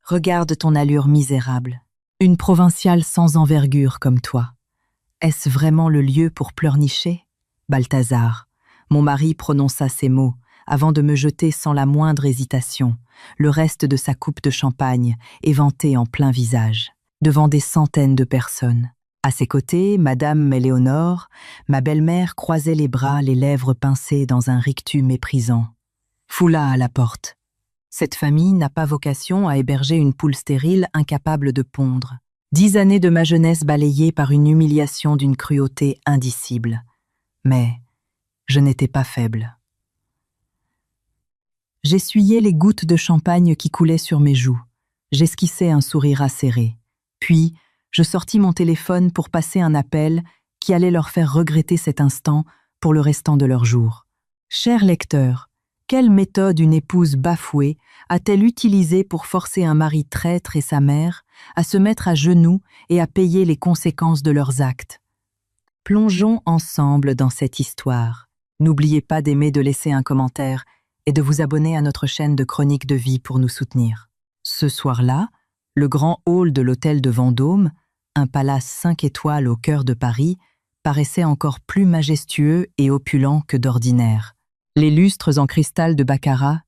Regarde ton allure misérable. Une provinciale sans envergure comme toi. Est-ce vraiment le lieu pour pleurnicher? Balthazar, mon mari prononça ces mots, avant de me jeter sans la moindre hésitation, le reste de sa coupe de champagne, éventée en plein visage, devant des centaines de personnes. À ses côtés, Madame Éléonore, ma belle-mère croisait les bras, les lèvres pincées dans un rictus méprisant. Foula à la porte. Cette famille n'a pas vocation à héberger une poule stérile incapable de pondre. 10 années de ma jeunesse balayées par une humiliation d'une cruauté indicible. Mais je n'étais pas faible. J'essuyais les gouttes de champagne qui coulaient sur mes joues. J'esquissais un sourire acéré. Puis, je sortis mon téléphone pour passer un appel qui allait leur faire regretter cet instant pour le restant de leur jour. Cher lecteur, quelle méthode une épouse bafouée a-t-elle utilisée pour forcer un mari traître et sa mère à se mettre à genoux et à payer les conséquences de leurs actes? Plongeons ensemble dans cette histoire. N'oubliez pas d'aimer, de laisser un commentaire et de vous abonner à notre chaîne de chroniques de vie pour nous soutenir. Ce soir-là, le grand hall de l'hôtel de Vendôme, un palace 5 étoiles au cœur de Paris, paraissait encore plus majestueux et opulent que d'ordinaire. Les lustres en cristal de baccarat,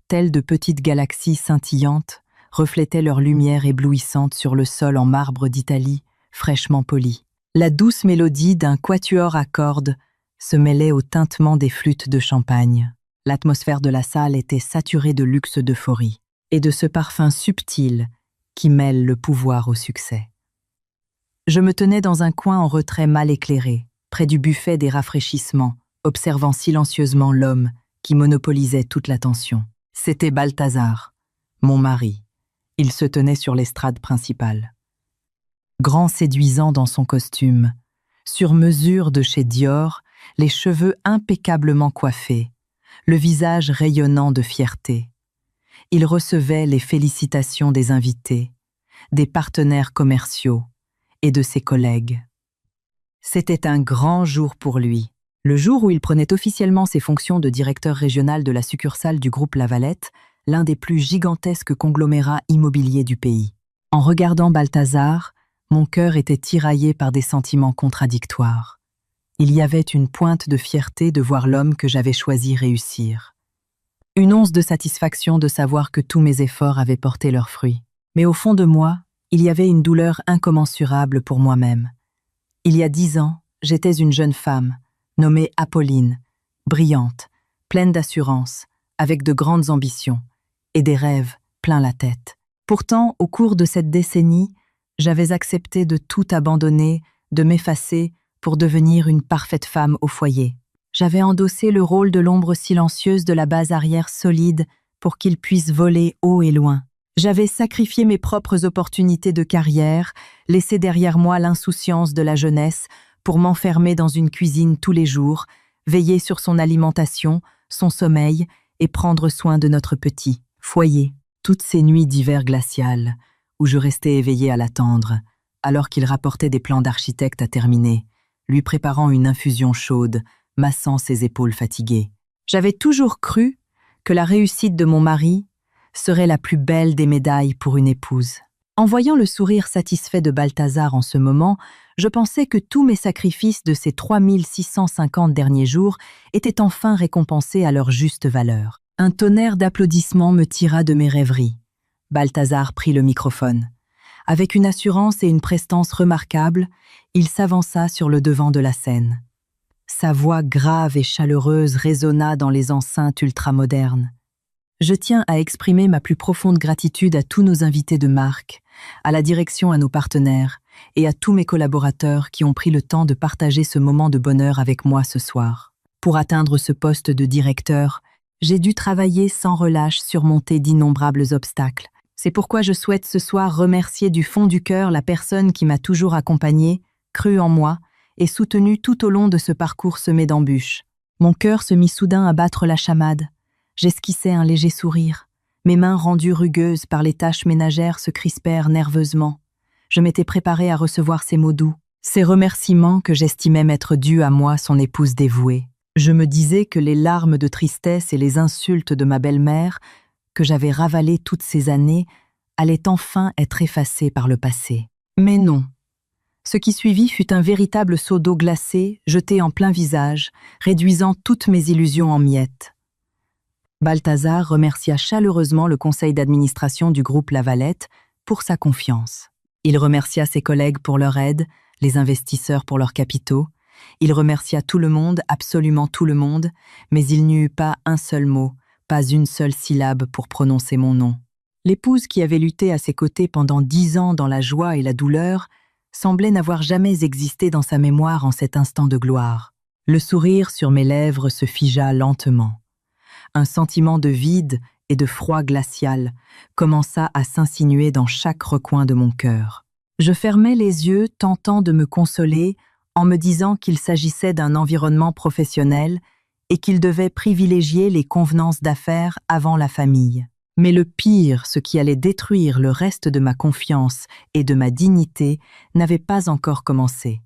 tels de petites galaxies scintillantes, reflétaient leur lumière éblouissante sur le sol en marbre d'Italie, fraîchement poli. La douce mélodie d'un quatuor à cordes se mêlait au tintement des flûtes de champagne. L'atmosphère de la salle était saturée de luxe d'euphorie et de ce parfum subtil qui mêle le pouvoir au succès. Je me tenais dans un coin en retrait mal éclairé, près du buffet des rafraîchissements, observant silencieusement l'homme qui monopolisait toute l'attention. C'était Balthazar, mon mari. Il se tenait sur l'estrade principale. Grand séduisant dans son costume, sur mesure de chez Dior, les cheveux impeccablement coiffés, le visage rayonnant de fierté. Il recevait les félicitations des invités, des partenaires commerciaux et de ses collègues. C'était un grand jour pour lui, le jour où il prenait officiellement ses fonctions de directeur régional de la succursale du groupe Lavalette, l'un des plus gigantesques conglomérats immobiliers du pays. En regardant Balthazar, mon cœur était tiraillé par des sentiments contradictoires. Il y avait une pointe de fierté de voir l'homme que j'avais choisi réussir. Une once de satisfaction de savoir que tous mes efforts avaient porté leurs fruits. Mais au fond de moi, il y avait une douleur incommensurable pour moi-même. Il y a 10 ans, j'étais une jeune femme, nommée Apolline, brillante, pleine d'assurance, avec de grandes ambitions et des rêves plein la tête. Pourtant, au cours de cette décennie, j'avais accepté de tout abandonner, de m'effacer pour devenir une parfaite femme au foyer. J'avais endossé le rôle de l'ombre silencieuse de la base arrière solide pour qu'il puisse voler haut et loin. J'avais sacrifié mes propres opportunités de carrière, laissé derrière moi l'insouciance de la jeunesse pour m'enfermer dans une cuisine tous les jours, veiller sur son alimentation, son sommeil et prendre soin de notre petit foyer. Toutes ces nuits d'hiver glacial, où je restais éveillée à l'attendre, alors qu'il rapportait des plans d'architecte à terminer, lui préparant une infusion chaude, massant ses épaules fatiguées. J'avais toujours cru que la réussite de mon mari serait la plus belle des médailles pour une épouse. En voyant le sourire satisfait de Balthazar en ce moment, je pensais que tous mes sacrifices de ces 3650 derniers jours étaient enfin récompensés à leur juste valeur. Un tonnerre d'applaudissements me tira de mes rêveries. Balthazar prit le microphone. Avec une assurance et une prestance remarquables, il s'avança sur le devant de la scène. Sa voix grave et chaleureuse résonna dans les enceintes ultramodernes. Je tiens à exprimer ma plus profonde gratitude à tous nos invités de marque, à la direction, à nos partenaires et à tous mes collaborateurs qui ont pris le temps de partager ce moment de bonheur avec moi ce soir. Pour atteindre ce poste de directeur, j'ai dû travailler sans relâche, surmonter d'innombrables obstacles. C'est pourquoi je souhaite ce soir remercier du fond du cœur la personne qui m'a toujours accompagnée, cru en moi et soutenu tout au long de ce parcours semé d'embûches. Mon cœur se mit soudain à battre la chamade. J'esquissais un léger sourire. Mes mains rendues rugueuses par les tâches ménagères se crispèrent nerveusement. Je m'étais préparée à recevoir ces mots doux, ces remerciements que j'estimais m'être dus à moi, son épouse dévouée. Je me disais que les larmes de tristesse et les insultes de ma belle-mère, que j'avais ravalées toutes ces années, allait enfin être effacée par le passé. Mais non. Ce qui suivit fut un véritable seau d'eau glacée jeté en plein visage, réduisant toutes mes illusions en miettes. Balthazar remercia chaleureusement le conseil d'administration du groupe Lavalette pour sa confiance. Il remercia ses collègues pour leur aide, les investisseurs pour leurs capitaux. Il remercia tout le monde, absolument tout le monde, mais il n'y eut pas un seul mot, pas une seule syllabe pour prononcer mon nom. L'épouse qui avait lutté à ses côtés pendant 10 ans dans la joie et la douleur semblait n'avoir jamais existé dans sa mémoire en cet instant de gloire. Le sourire sur mes lèvres se figea lentement. Un sentiment de vide et de froid glacial commença à s'insinuer dans chaque recoin de mon cœur. Je fermais les yeux, tentant de me consoler, en me disant qu'il s'agissait d'un environnement professionnel et qu'il devait privilégier les convenances d'affaires avant la famille. Mais le pire, ce qui allait détruire le reste de ma confiance et de ma dignité, n'avait pas encore commencé.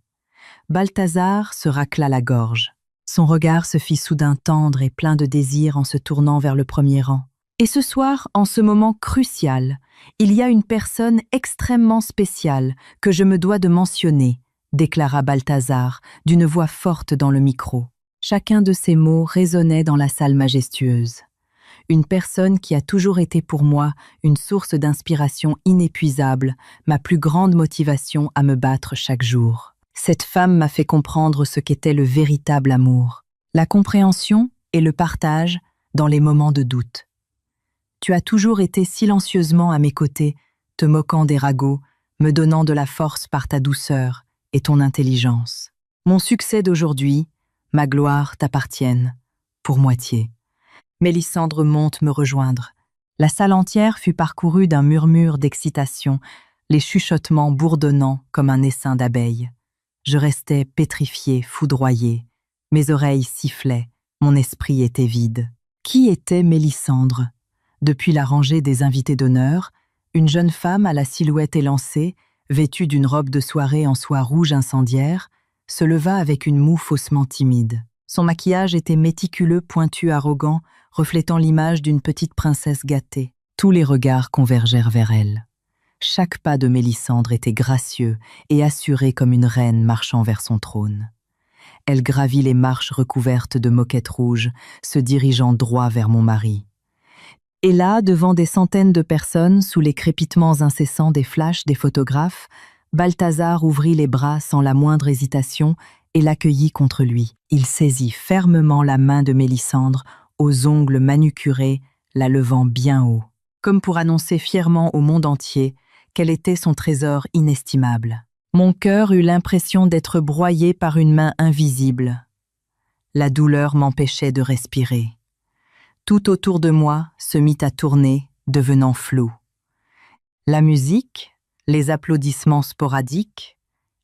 Balthazar se racla la gorge. Son regard se fit soudain tendre et plein de désir en se tournant vers le premier rang. « Et ce soir, en ce moment crucial, il y a une personne extrêmement spéciale que je me dois de mentionner, » déclara Balthazar d'une voix forte dans le micro. Chacun de ces mots résonnait dans la salle majestueuse. Une personne qui a toujours été pour moi une source d'inspiration inépuisable, ma plus grande motivation à me battre chaque jour. Cette femme m'a fait comprendre ce qu'était le véritable amour, la compréhension et le partage dans les moments de doute. Tu as toujours été silencieusement à mes côtés, te moquant des ragots, me donnant de la force par ta douceur et ton intelligence. Mon succès d'aujourd'hui, ma gloire t'appartiennent, pour moitié. Mélissandre monte me rejoindre. La salle entière fut parcourue d'un murmure d'excitation, les chuchotements bourdonnant comme un essaim d'abeilles. Je restais pétrifié, foudroyé. Mes oreilles sifflaient, mon esprit était vide. Qui était Mélissandre? Depuis la rangée des invités d'honneur, une jeune femme à la silhouette élancée, vêtue d'une robe de soirée en soie rouge incendiaire, se leva avec une moue faussement timide. Son maquillage était méticuleux, pointu, arrogant, reflétant l'image d'une petite princesse gâtée. Tous les regards convergèrent vers elle. Chaque pas de Mélissandre était gracieux et assuré comme une reine marchant vers son trône. Elle gravit les marches recouvertes de moquettes rouges, se dirigeant droit vers mon mari. Et là, devant des centaines de personnes, sous les crépitements incessants des flashs des photographes, Balthazar ouvrit les bras sans la moindre hésitation et l'accueillit contre lui. Il saisit fermement la main de Mélissandre, aux ongles manucurés, la levant bien haut, comme pour annoncer fièrement au monde entier quel était son trésor inestimable. Mon cœur eut l'impression d'être broyé par une main invisible. La douleur m'empêchait de respirer. Tout autour de moi se mit à tourner, devenant flou. La musique, les applaudissements sporadiques,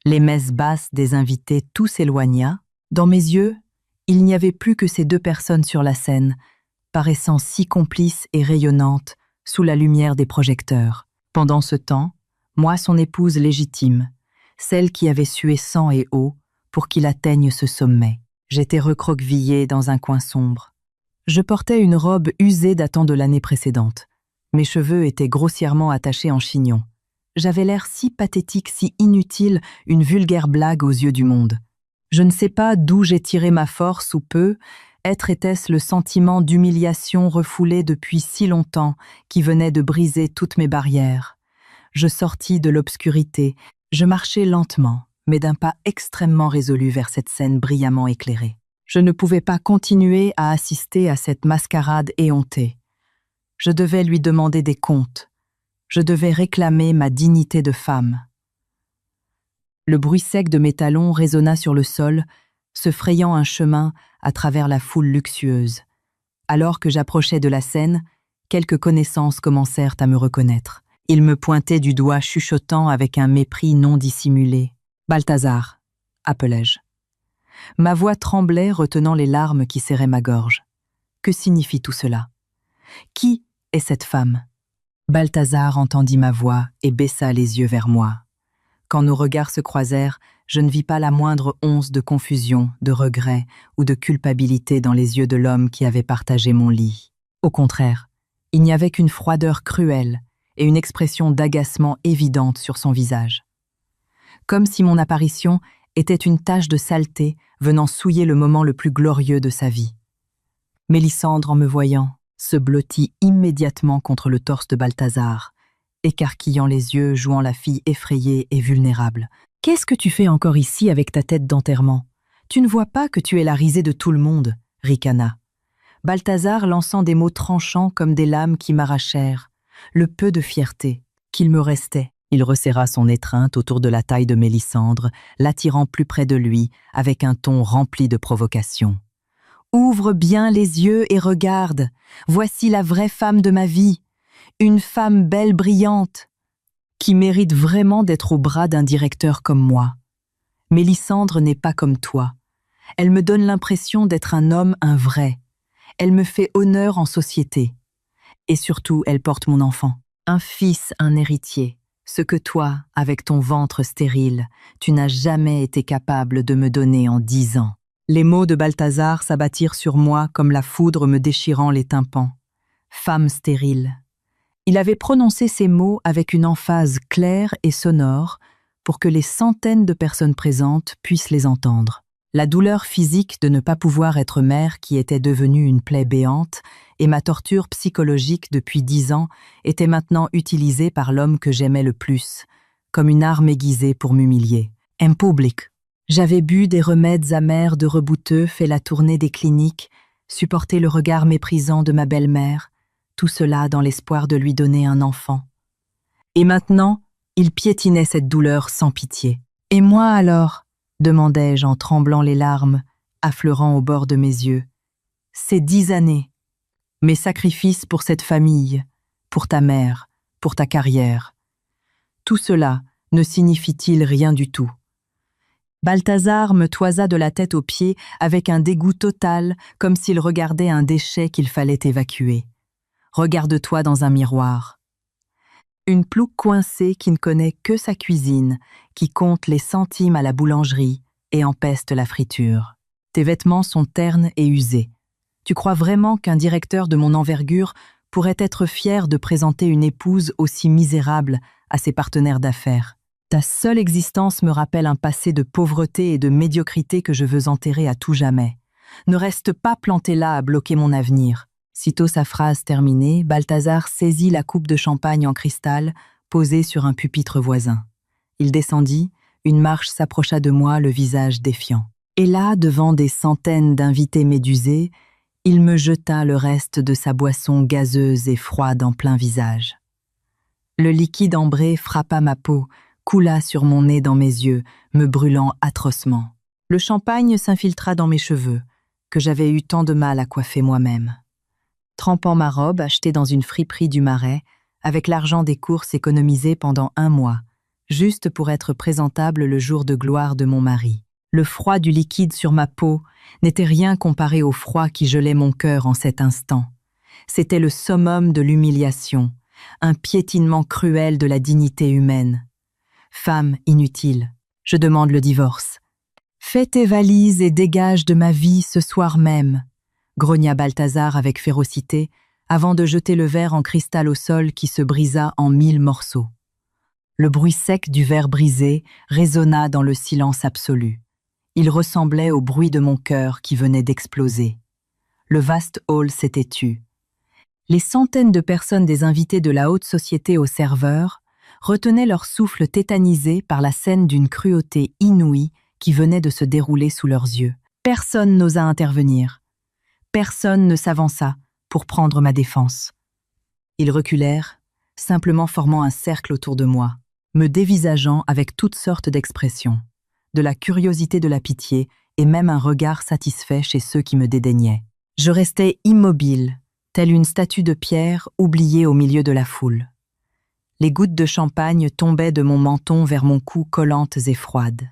les messes basses des invités, tout s'éloigna. Dans mes yeux, il n'y avait plus que ces deux personnes sur la scène, paraissant si complices et rayonnantes sous la lumière des projecteurs. Pendant ce temps, moi son épouse légitime, celle qui avait sué sang et eau pour qu'il atteigne ce sommet. J'étais recroquevillée dans un coin sombre. Je portais une robe usée datant de l'année précédente. Mes cheveux étaient grossièrement attachés en chignon. J'avais l'air si pathétique, si inutile, une vulgaire blague aux yeux du monde. Je ne sais pas d'où j'ai tiré ma force ou peu, était-ce le sentiment d'humiliation refoulé depuis si longtemps qui venait de briser toutes mes barrières. Je sortis de l'obscurité, je marchais lentement, mais d'un pas extrêmement résolu vers cette scène brillamment éclairée. Je ne pouvais pas continuer à assister à cette mascarade éhontée. Je devais lui demander des comptes. Je devais réclamer ma dignité de femme. Le bruit sec de mes talons résonna sur le sol, se frayant un chemin à travers la foule luxueuse. Alors que j'approchais de la scène, quelques connaissances commencèrent à me reconnaître. Ils me pointaient du doigt chuchotant avec un mépris non dissimulé. « Balthazar », appelai-je. Ma voix tremblait, retenant les larmes qui serraient ma gorge. Que signifie tout cela? Qui est cette femme? Balthazar entendit ma voix et baissa les yeux vers moi. Quand nos regards se croisèrent, je ne vis pas la moindre once de confusion, de regret ou de culpabilité dans les yeux de l'homme qui avait partagé mon lit. Au contraire, il n'y avait qu'une froideur cruelle et une expression d'agacement évidente sur son visage. Comme si mon apparition était une tache de saleté venant souiller le moment le plus glorieux de sa vie. Mélisandre, en me voyant, se blottit immédiatement contre le torse de Balthazar, écarquillant les yeux, jouant la fille effrayée et vulnérable. « Qu'est-ce que tu fais encore ici avec ta tête d'enterrement? Tu ne vois pas que tu es la risée de tout le monde » ricana. Balthazar lançant des mots tranchants comme des lames qui m'arrachèrent, le peu de fierté qu'il me restait. Il resserra son étreinte autour de la taille de Mélisandre, l'attirant plus près de lui avec un ton rempli de provocation. « Ouvre bien les yeux et regarde, voici la vraie femme de ma vie, une femme belle brillante, qui mérite vraiment d'être au bras d'un directeur comme moi. Mélisandre n'est pas comme toi. Elle me donne l'impression d'être un homme, un vrai. Elle me fait honneur en société. Et surtout, elle porte mon enfant. Un fils, un héritier. Ce que toi, avec ton ventre stérile, tu n'as jamais été capable de me donner en 10 ans. » Les mots de Balthazar s'abattirent sur moi comme la foudre me déchirant les tympans. Femme stérile. Il avait prononcé ces mots avec une emphase claire et sonore pour que les centaines de personnes présentes puissent les entendre. La douleur physique de ne pas pouvoir être mère qui était devenue une plaie béante et ma torture psychologique depuis 10 ans était maintenant utilisée par l'homme que j'aimais le plus, comme une arme aiguisée pour m'humilier. En public. J'avais bu des remèdes amers de rebouteux, fait la tournée des cliniques, supporté le regard méprisant de ma belle-mère, tout cela dans l'espoir de lui donner un enfant. Et maintenant, il piétinait cette douleur sans pitié. « Et moi alors ?» demandai-je en tremblant les larmes, affleurant au bord de mes yeux. « Ces 10 années, mes sacrifices pour cette famille, pour ta mère, pour ta carrière. Tout cela ne signifie-t-il rien du tout ?» Balthazar me toisa de la tête aux pieds avec un dégoût total, comme s'il regardait un déchet qu'il fallait évacuer. « Regarde-toi dans un miroir. » Une plouc coincée qui ne connaît que sa cuisine, qui compte les centimes à la boulangerie et empeste la friture. Tes vêtements sont ternes et usés. Tu crois vraiment qu'un directeur de mon envergure pourrait être fier de présenter une épouse aussi misérable à ses partenaires d'affaires? Ta seule existence me rappelle un passé de pauvreté et de médiocrité que je veux enterrer à tout jamais. Ne reste pas planté là à bloquer mon avenir. Sitôt sa phrase terminée, Balthazar saisit la coupe de champagne en cristal posée sur un pupitre voisin. Il descendit, une marche s'approcha de moi, le visage défiant. Et là, devant des centaines d'invités médusés, il me jeta le reste de sa boisson gazeuse et froide en plein visage. Le liquide ambré frappa ma peau, coula sur mon nez dans mes yeux, me brûlant atrocement. Le champagne s'infiltra dans mes cheveux, que j'avais eu tant de mal à coiffer moi-même. Trempant ma robe achetée dans une friperie du Marais, avec l'argent des courses économisées pendant 1 mois, juste pour être présentable le jour de gloire de mon mari. Le froid du liquide sur ma peau n'était rien comparé au froid qui gelait mon cœur en cet instant. C'était le summum de l'humiliation, un piétinement cruel de la dignité humaine. Femme inutile, je demande le divorce. Fais tes valises et dégage de ma vie ce soir même, grogna Balthazar avec férocité, avant de jeter le verre en cristal au sol qui se brisa en 1000 morceaux. Le bruit sec du verre brisé résonna dans le silence absolu. Il ressemblait au bruit de mon cœur qui venait d'exploser. Le vaste hall s'était tu. Les centaines de personnes des invités de la haute société aux serveurs retenaient leur souffle tétanisé par la scène d'une cruauté inouïe qui venait de se dérouler sous leurs yeux. Personne n'osa intervenir. Personne ne s'avança pour prendre ma défense. Ils reculèrent, simplement formant un cercle autour de moi, me dévisageant avec toutes sortes d'expressions, de la curiosité, de la pitié et même un regard satisfait chez ceux qui me dédaignaient. Je restais immobile, telle une statue de pierre oubliée au milieu de la foule. Les gouttes de champagne tombaient de mon menton vers mon cou collantes et froides.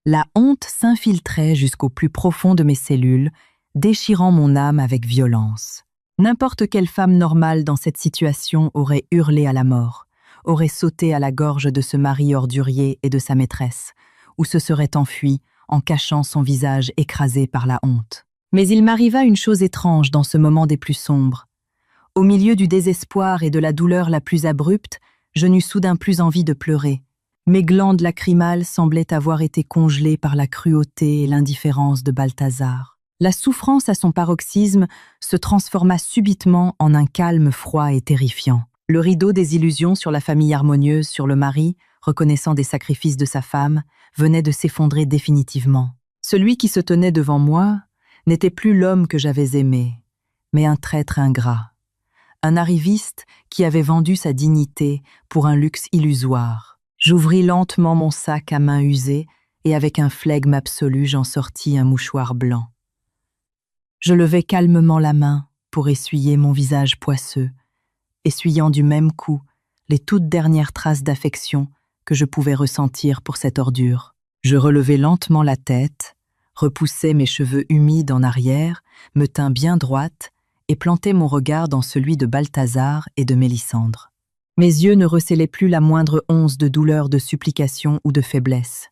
La honte s'infiltrait jusqu'au plus profond de mes cellules, déchirant mon âme avec violence. N'importe quelle femme normale dans cette situation aurait hurlé à la mort, aurait sauté à la gorge de ce mari ordurier et de sa maîtresse, ou se serait enfuie en cachant son visage écrasé par la honte. Mais il m'arriva une chose étrange dans ce moment des plus sombres. Au milieu du désespoir et de la douleur la plus abrupte, je n'eus soudain plus envie de pleurer. Mes glandes lacrymales semblaient avoir été congelées par la cruauté et l'indifférence de Balthazar. La souffrance à son paroxysme se transforma subitement en un calme froid et terrifiant. Le rideau des illusions sur la famille harmonieuse, sur le mari, reconnaissant des sacrifices de sa femme, venait de s'effondrer définitivement. Celui qui se tenait devant moi n'était plus l'homme que j'avais aimé, mais un traître ingrat. Un arriviste qui avait vendu sa dignité pour un luxe illusoire. J'ouvris lentement mon sac à main usée et avec un flegme absolu, j'en sortis un mouchoir blanc. Je levai calmement la main pour essuyer mon visage poisseux, essuyant du même coup les toutes dernières traces d'affection que je pouvais ressentir pour cette ordure. Je relevai lentement la tête, repoussai mes cheveux humides en arrière, me tins bien droite et plantai mon regard dans celui de Balthazar et de Mélisandre. Mes yeux ne recélaient plus la moindre once de douleur, de supplication ou de faiblesse.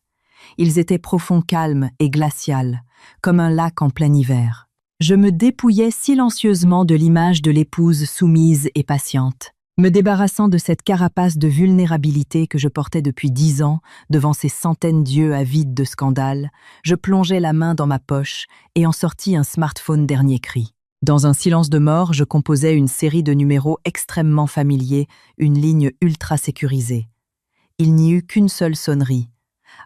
Ils étaient profonds, calmes et glacials, comme un lac en plein hiver. Je me dépouillais silencieusement de l'image de l'épouse soumise et patiente, me débarrassant de cette carapace de vulnérabilité que je portais depuis 10 ans devant ces centaines d'yeux avides de scandale. Je plongeai la main dans ma poche et en sortis un smartphone dernier cri. Dans un silence de mort, je composais une série de numéros extrêmement familiers, une ligne ultra sécurisée. Il n'y eut qu'une seule sonnerie.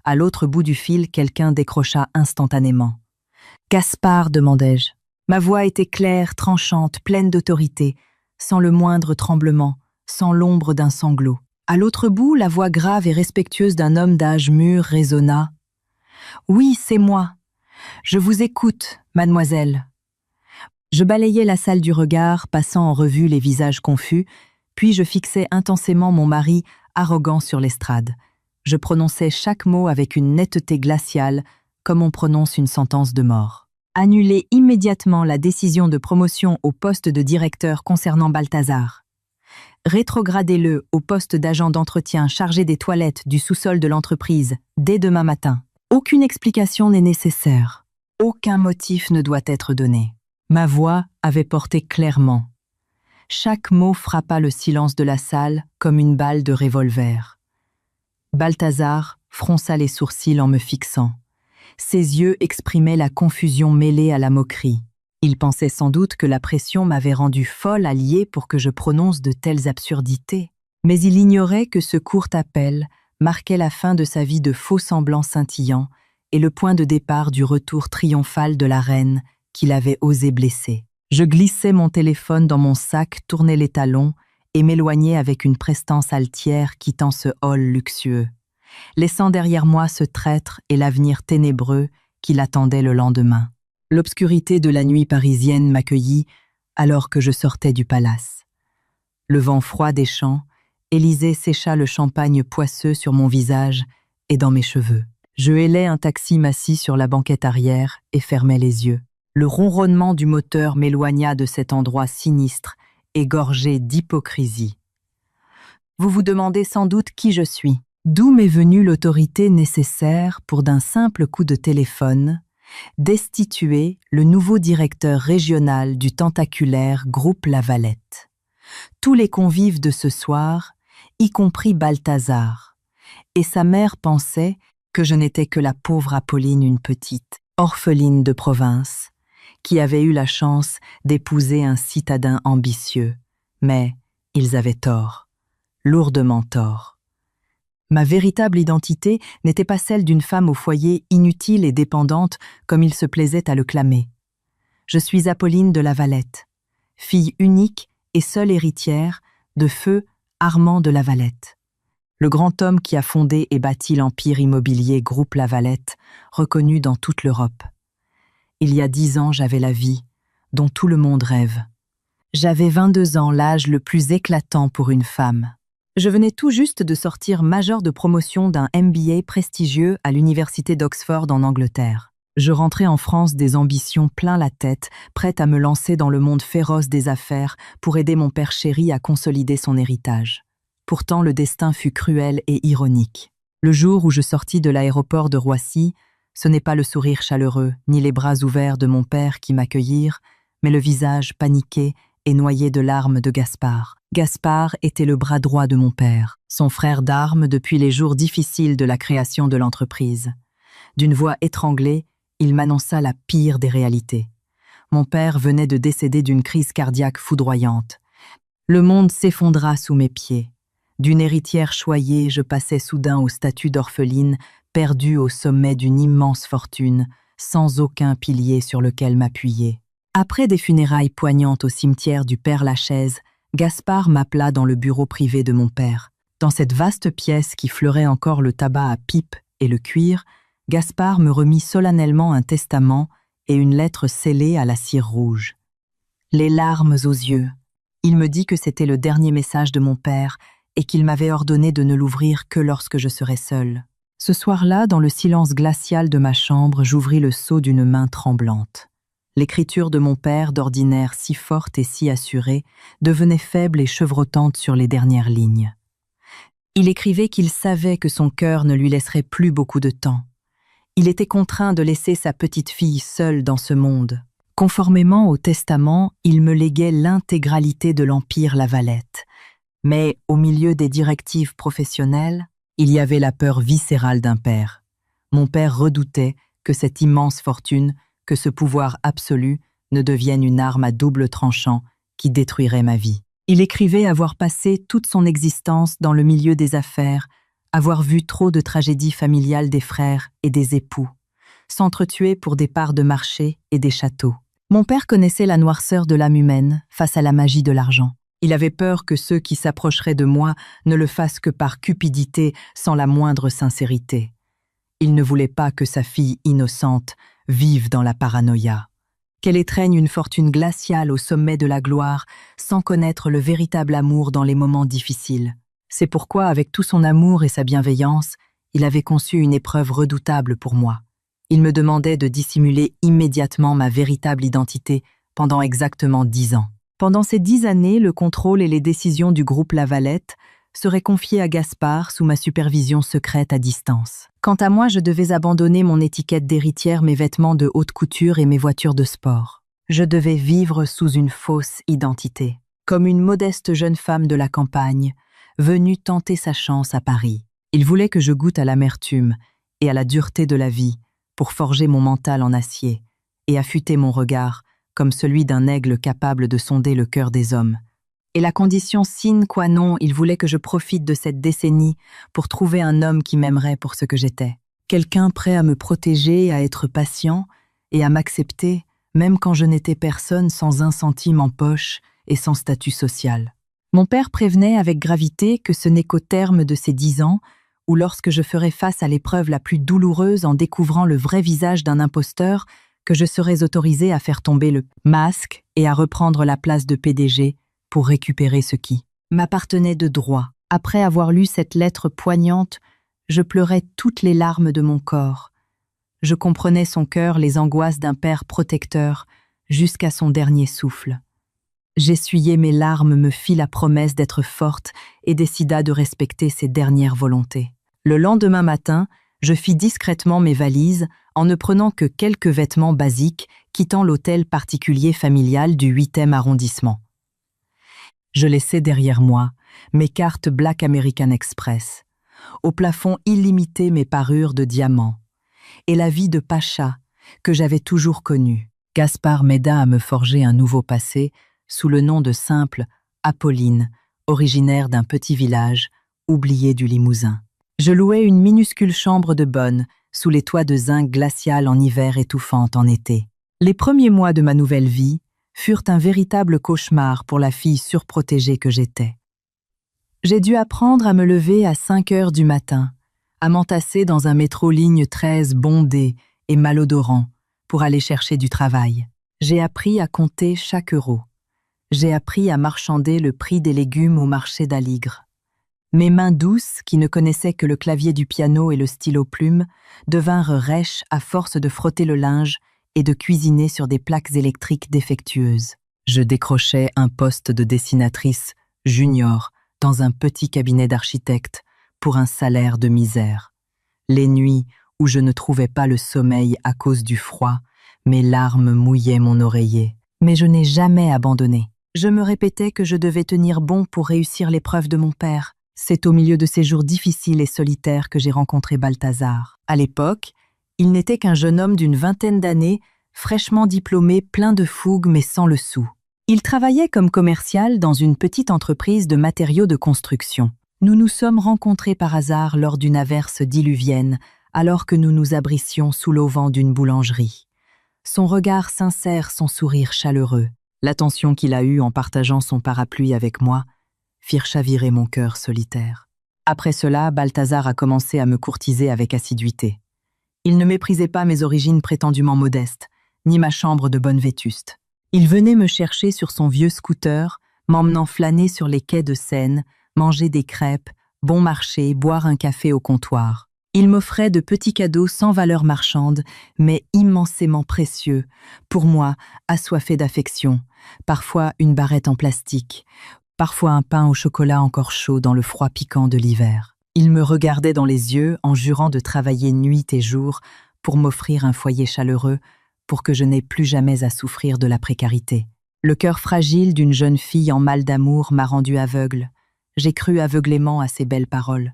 À l'autre bout du fil, quelqu'un décrocha instantanément. « Gaspard » demandai-je. Ma voix était claire, tranchante, pleine d'autorité, sans le moindre tremblement, sans l'ombre d'un sanglot. À l'autre bout, la voix grave et respectueuse d'un homme d'âge mûr résonna. « Oui, c'est moi. Je vous écoute, mademoiselle. » Je balayais la salle du regard, passant en revue les visages confus, puis je fixais intensément mon mari, arrogant sur l'estrade. Je prononçais chaque mot avec une netteté glaciale, comme on prononce une sentence de mort. Annulez immédiatement la décision de promotion au poste de directeur concernant Balthazar. Rétrogradez-le au poste d'agent d'entretien chargé des toilettes du sous-sol de l'entreprise dès demain matin. Aucune explication n'est nécessaire. Aucun motif ne doit être donné. Ma voix avait porté clairement. Chaque mot frappa le silence de la salle comme une balle de revolver. Balthazar fronça les sourcils en me fixant. Ses yeux exprimaient la confusion mêlée à la moquerie. Il pensait sans doute que la pression m'avait rendu folle à lier pour que je prononce de telles absurdités. Mais il ignorait que ce court appel marquait la fin de sa vie de faux semblants scintillants et le point de départ du retour triomphal de la reine qu'il avait osé blesser. Je glissais mon téléphone dans mon sac, tournais les talons et m'éloignais avec une prestance altière quittant ce hall luxueux, laissant derrière moi ce traître et l'avenir ténébreux qui l'attendait le lendemain. L'obscurité de la nuit parisienne m'accueillit alors que je sortais du palace. Le vent froid des champs, Élisée sécha le champagne poisseux sur mon visage et dans mes cheveux. Je hélai un taxi m'assis sur la banquette arrière et fermai les yeux. Le ronronnement du moteur m'éloigna de cet endroit sinistre et gorgé d'hypocrisie. Vous vous demandez sans doute qui je suis. D'où m'est venue l'autorité nécessaire pour d'un simple coup de téléphone destituer le nouveau directeur régional du tentaculaire groupe Lavalette. Tous les convives de ce soir, y compris Balthazar, et sa mère pensait que je n'étais que la pauvre Apolline, une petite orpheline de province, qui avait eu la chance d'épouser un citadin ambitieux. Mais ils avaient tort, lourdement tort. Ma véritable identité n'était pas celle d'une femme au foyer inutile et dépendante comme il se plaisait à le clamer. Je suis Apolline de Lavalette, fille unique et seule héritière de feu Armand de Lavalette, le grand homme qui a fondé et bâti l'empire immobilier Groupe Lavalette, reconnu dans toute l'Europe. Il y a 10 ans, j'avais la vie, dont tout le monde rêve. J'avais 22 ans, l'âge le plus éclatant pour une femme. Je venais tout juste de sortir major de promotion d'un MBA prestigieux à l'université d'Oxford en Angleterre. Je rentrais en France des ambitions plein la tête, prête à me lancer dans le monde féroce des affaires pour aider mon père chéri à consolider son héritage. Pourtant, le destin fut cruel et ironique. Le jour où je sortis de l'aéroport de Roissy, ce n'est pas le sourire chaleureux, ni les bras ouverts de mon père qui m'accueillirent, mais le visage paniqué et noyée de larmes de Gaspard. Gaspard était le bras droit de mon père, son frère d'armes depuis les jours difficiles de la création de l'entreprise. D'une voix étranglée, il m'annonça la pire des réalités. Mon père venait de décéder d'une crise cardiaque foudroyante. Le monde s'effondra sous mes pieds. D'une héritière choyée, je passais soudain au statut d'orpheline, perdue au sommet d'une immense fortune, sans aucun pilier sur lequel m'appuyer. Après des funérailles poignantes au cimetière du Père-Lachaise, Gaspard m'appela dans le bureau privé de mon père. Dans cette vaste pièce qui fleurait encore le tabac à pipe et le cuir, Gaspard me remit solennellement un testament et une lettre scellée à la cire rouge. Les larmes aux yeux. Il me dit que c'était le dernier message de mon père et qu'il m'avait ordonné de ne l'ouvrir que lorsque je serais seule. Ce soir-là, dans le silence glacial de ma chambre, j'ouvris le sceau d'une main tremblante. L'écriture de mon père, d'ordinaire si forte et si assurée, devenait faible et chevrotante sur les dernières lignes. Il écrivait qu'il savait que son cœur ne lui laisserait plus beaucoup de temps. Il était contraint de laisser sa petite fille seule dans ce monde. Conformément au testament, il me léguait l'intégralité de l'empire Lavalette. Mais au milieu des directives professionnelles, il y avait la peur viscérale d'un père. Mon père redoutait que cette immense fortune, que ce pouvoir absolu, ne devienne une arme à double tranchant qui détruirait ma vie. Il écrivait avoir passé toute son existence dans le milieu des affaires, avoir vu trop de tragédies familiales des frères et des époux, s'entretuer pour des parts de marché et des châteaux. Mon père connaissait la noirceur de l'âme humaine face à la magie de l'argent. Il avait peur que ceux qui s'approcheraient de moi ne le fassent que par cupidité, sans la moindre sincérité. Il ne voulait pas que sa fille innocente vive dans la paranoïa. Qu'elle étreigne une fortune glaciale au sommet de la gloire, sans connaître le véritable amour dans les moments difficiles. C'est pourquoi, avec tout son amour et sa bienveillance, il avait conçu une épreuve redoutable pour moi. Il me demandait de dissimuler immédiatement ma véritable identité pendant exactement 10 ans. Pendant ces 10 années, le contrôle et les décisions du groupe Lavalette seraient confiés à Gaspard sous ma supervision secrète à distance. Quant à moi, je devais abandonner mon étiquette d'héritière, mes vêtements de haute couture et mes voitures de sport. Je devais vivre sous une fausse identité, comme une modeste jeune femme de la campagne, venue tenter sa chance à Paris. Il voulait que je goûte à l'amertume et à la dureté de la vie pour forger mon mental en acier et affûter mon regard comme celui d'un aigle capable de sonder le cœur des hommes. Et la condition sine qua non, il voulait que je profite de cette décennie pour trouver un homme qui m'aimerait pour ce que j'étais. Quelqu'un prêt à me protéger, à être patient et à m'accepter, même quand je n'étais personne, sans un centime en poche et sans statut social. Mon père prévenait avec gravité que ce n'est qu'au terme de ces 10 ans, ou lorsque je ferais face à l'épreuve la plus douloureuse en découvrant le vrai visage d'un imposteur, que je serais autorisé à faire tomber le masque et à reprendre la place de PDG pour récupérer ce qui m'appartenait de droit. Après avoir lu cette lettre poignante, je pleurais toutes les larmes de mon corps. Je comprenais son cœur, les angoisses d'un père protecteur, jusqu'à son dernier souffle. J'essuyai mes larmes, me fit la promesse d'être forte et décida de respecter ses dernières volontés. Le lendemain matin, je fis discrètement mes valises en ne prenant que quelques vêtements basiques, quittant l'hôtel particulier familial du 8e arrondissement. Je laissai derrière moi mes cartes Black American Express, au plafond illimité mes parures de diamants, et la vie de pacha que j'avais toujours connue. Gaspard m'aida à me forger un nouveau passé sous le nom de simple Apolline, originaire d'un petit village, oublié du Limousin. Je louai une minuscule chambre de bonne, sous les toits de zinc glacial en hiver, étouffante en été. Les premiers mois de ma nouvelle vie furent un véritable cauchemar pour la fille surprotégée que j'étais. J'ai dû apprendre à me lever à 5 heures du matin, à m'entasser dans un métro ligne 13 bondé et malodorant pour aller chercher du travail. J'ai appris à compter chaque euro. J'ai appris à marchander le prix des légumes au marché d'Aligre. Mes mains douces, qui ne connaissaient que le clavier du piano et le stylo plume, devinrent rêches à force de frotter le linge et de cuisiner sur des plaques électriques défectueuses. Je décrochais un poste de dessinatrice junior dans un petit cabinet d'architecte pour un salaire de misère. Les nuits où je ne trouvais pas le sommeil à cause du froid, mes larmes mouillaient mon oreiller. Mais je n'ai jamais abandonné. Je me répétais que je devais tenir bon pour réussir l'épreuve de mon père. C'est au milieu de ces jours difficiles et solitaires que j'ai rencontré Balthazar. À l'époque, il n'était qu'un jeune homme d'une vingtaine d'années, fraîchement diplômé, plein de fougue mais sans le sou. Il travaillait comme commercial dans une petite entreprise de matériaux de construction. Nous nous sommes rencontrés par hasard lors d'une averse diluvienne, alors que nous nous abrissions sous l'auvent d'une boulangerie. Son regard sincère, son sourire chaleureux, l'attention qu'il a eue en partageant son parapluie avec moi, firent chavirer mon cœur solitaire. Après cela, Balthazar a commencé à me courtiser avec assiduité. Il ne méprisait pas mes origines prétendument modestes, ni ma chambre de bonne vétuste. Il venait me chercher sur son vieux scooter, m'emmenant flâner sur les quais de Seine, manger des crêpes, bon marché, boire un café au comptoir. Il m'offrait de petits cadeaux sans valeur marchande, mais immensément précieux, pour moi, assoiffé d'affection, parfois une barrette en plastique, parfois un pain au chocolat encore chaud dans le froid piquant de l'hiver. Il me regardait dans les yeux en jurant de travailler nuit et jour pour m'offrir un foyer chaleureux, pour que je n'aie plus jamais à souffrir de la précarité. Le cœur fragile d'une jeune fille en mal d'amour m'a rendu aveugle. J'ai cru aveuglément à ces belles paroles.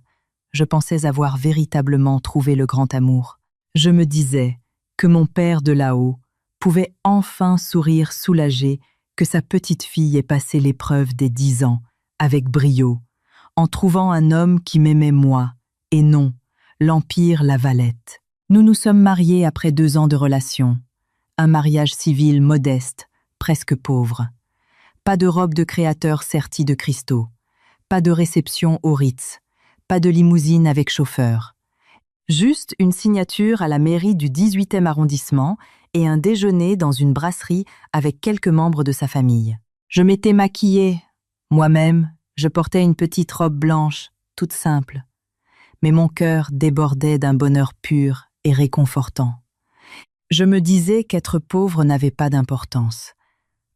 Je pensais avoir véritablement trouvé le grand amour. Je me disais que mon père de là-haut pouvait enfin sourire soulagé que sa petite fille ait passé l'épreuve des 10 ans avec brio, en trouvant un homme qui m'aimait moi, et non l'Empire Lavalette. Nous nous sommes mariés après 2 ans de relation. Un mariage civil modeste, presque pauvre. Pas de robe de créateur sertie de cristaux. Pas de réception au Ritz. Pas de limousine avec chauffeur. Juste une signature à la mairie du 18e arrondissement et un déjeuner dans une brasserie avec quelques membres de sa famille. Je m'étais maquillée. Moi-même, je portais une petite robe blanche, toute simple. Mais mon cœur débordait d'un bonheur pur et réconfortant. Je me disais qu'être pauvre n'avait pas d'importance.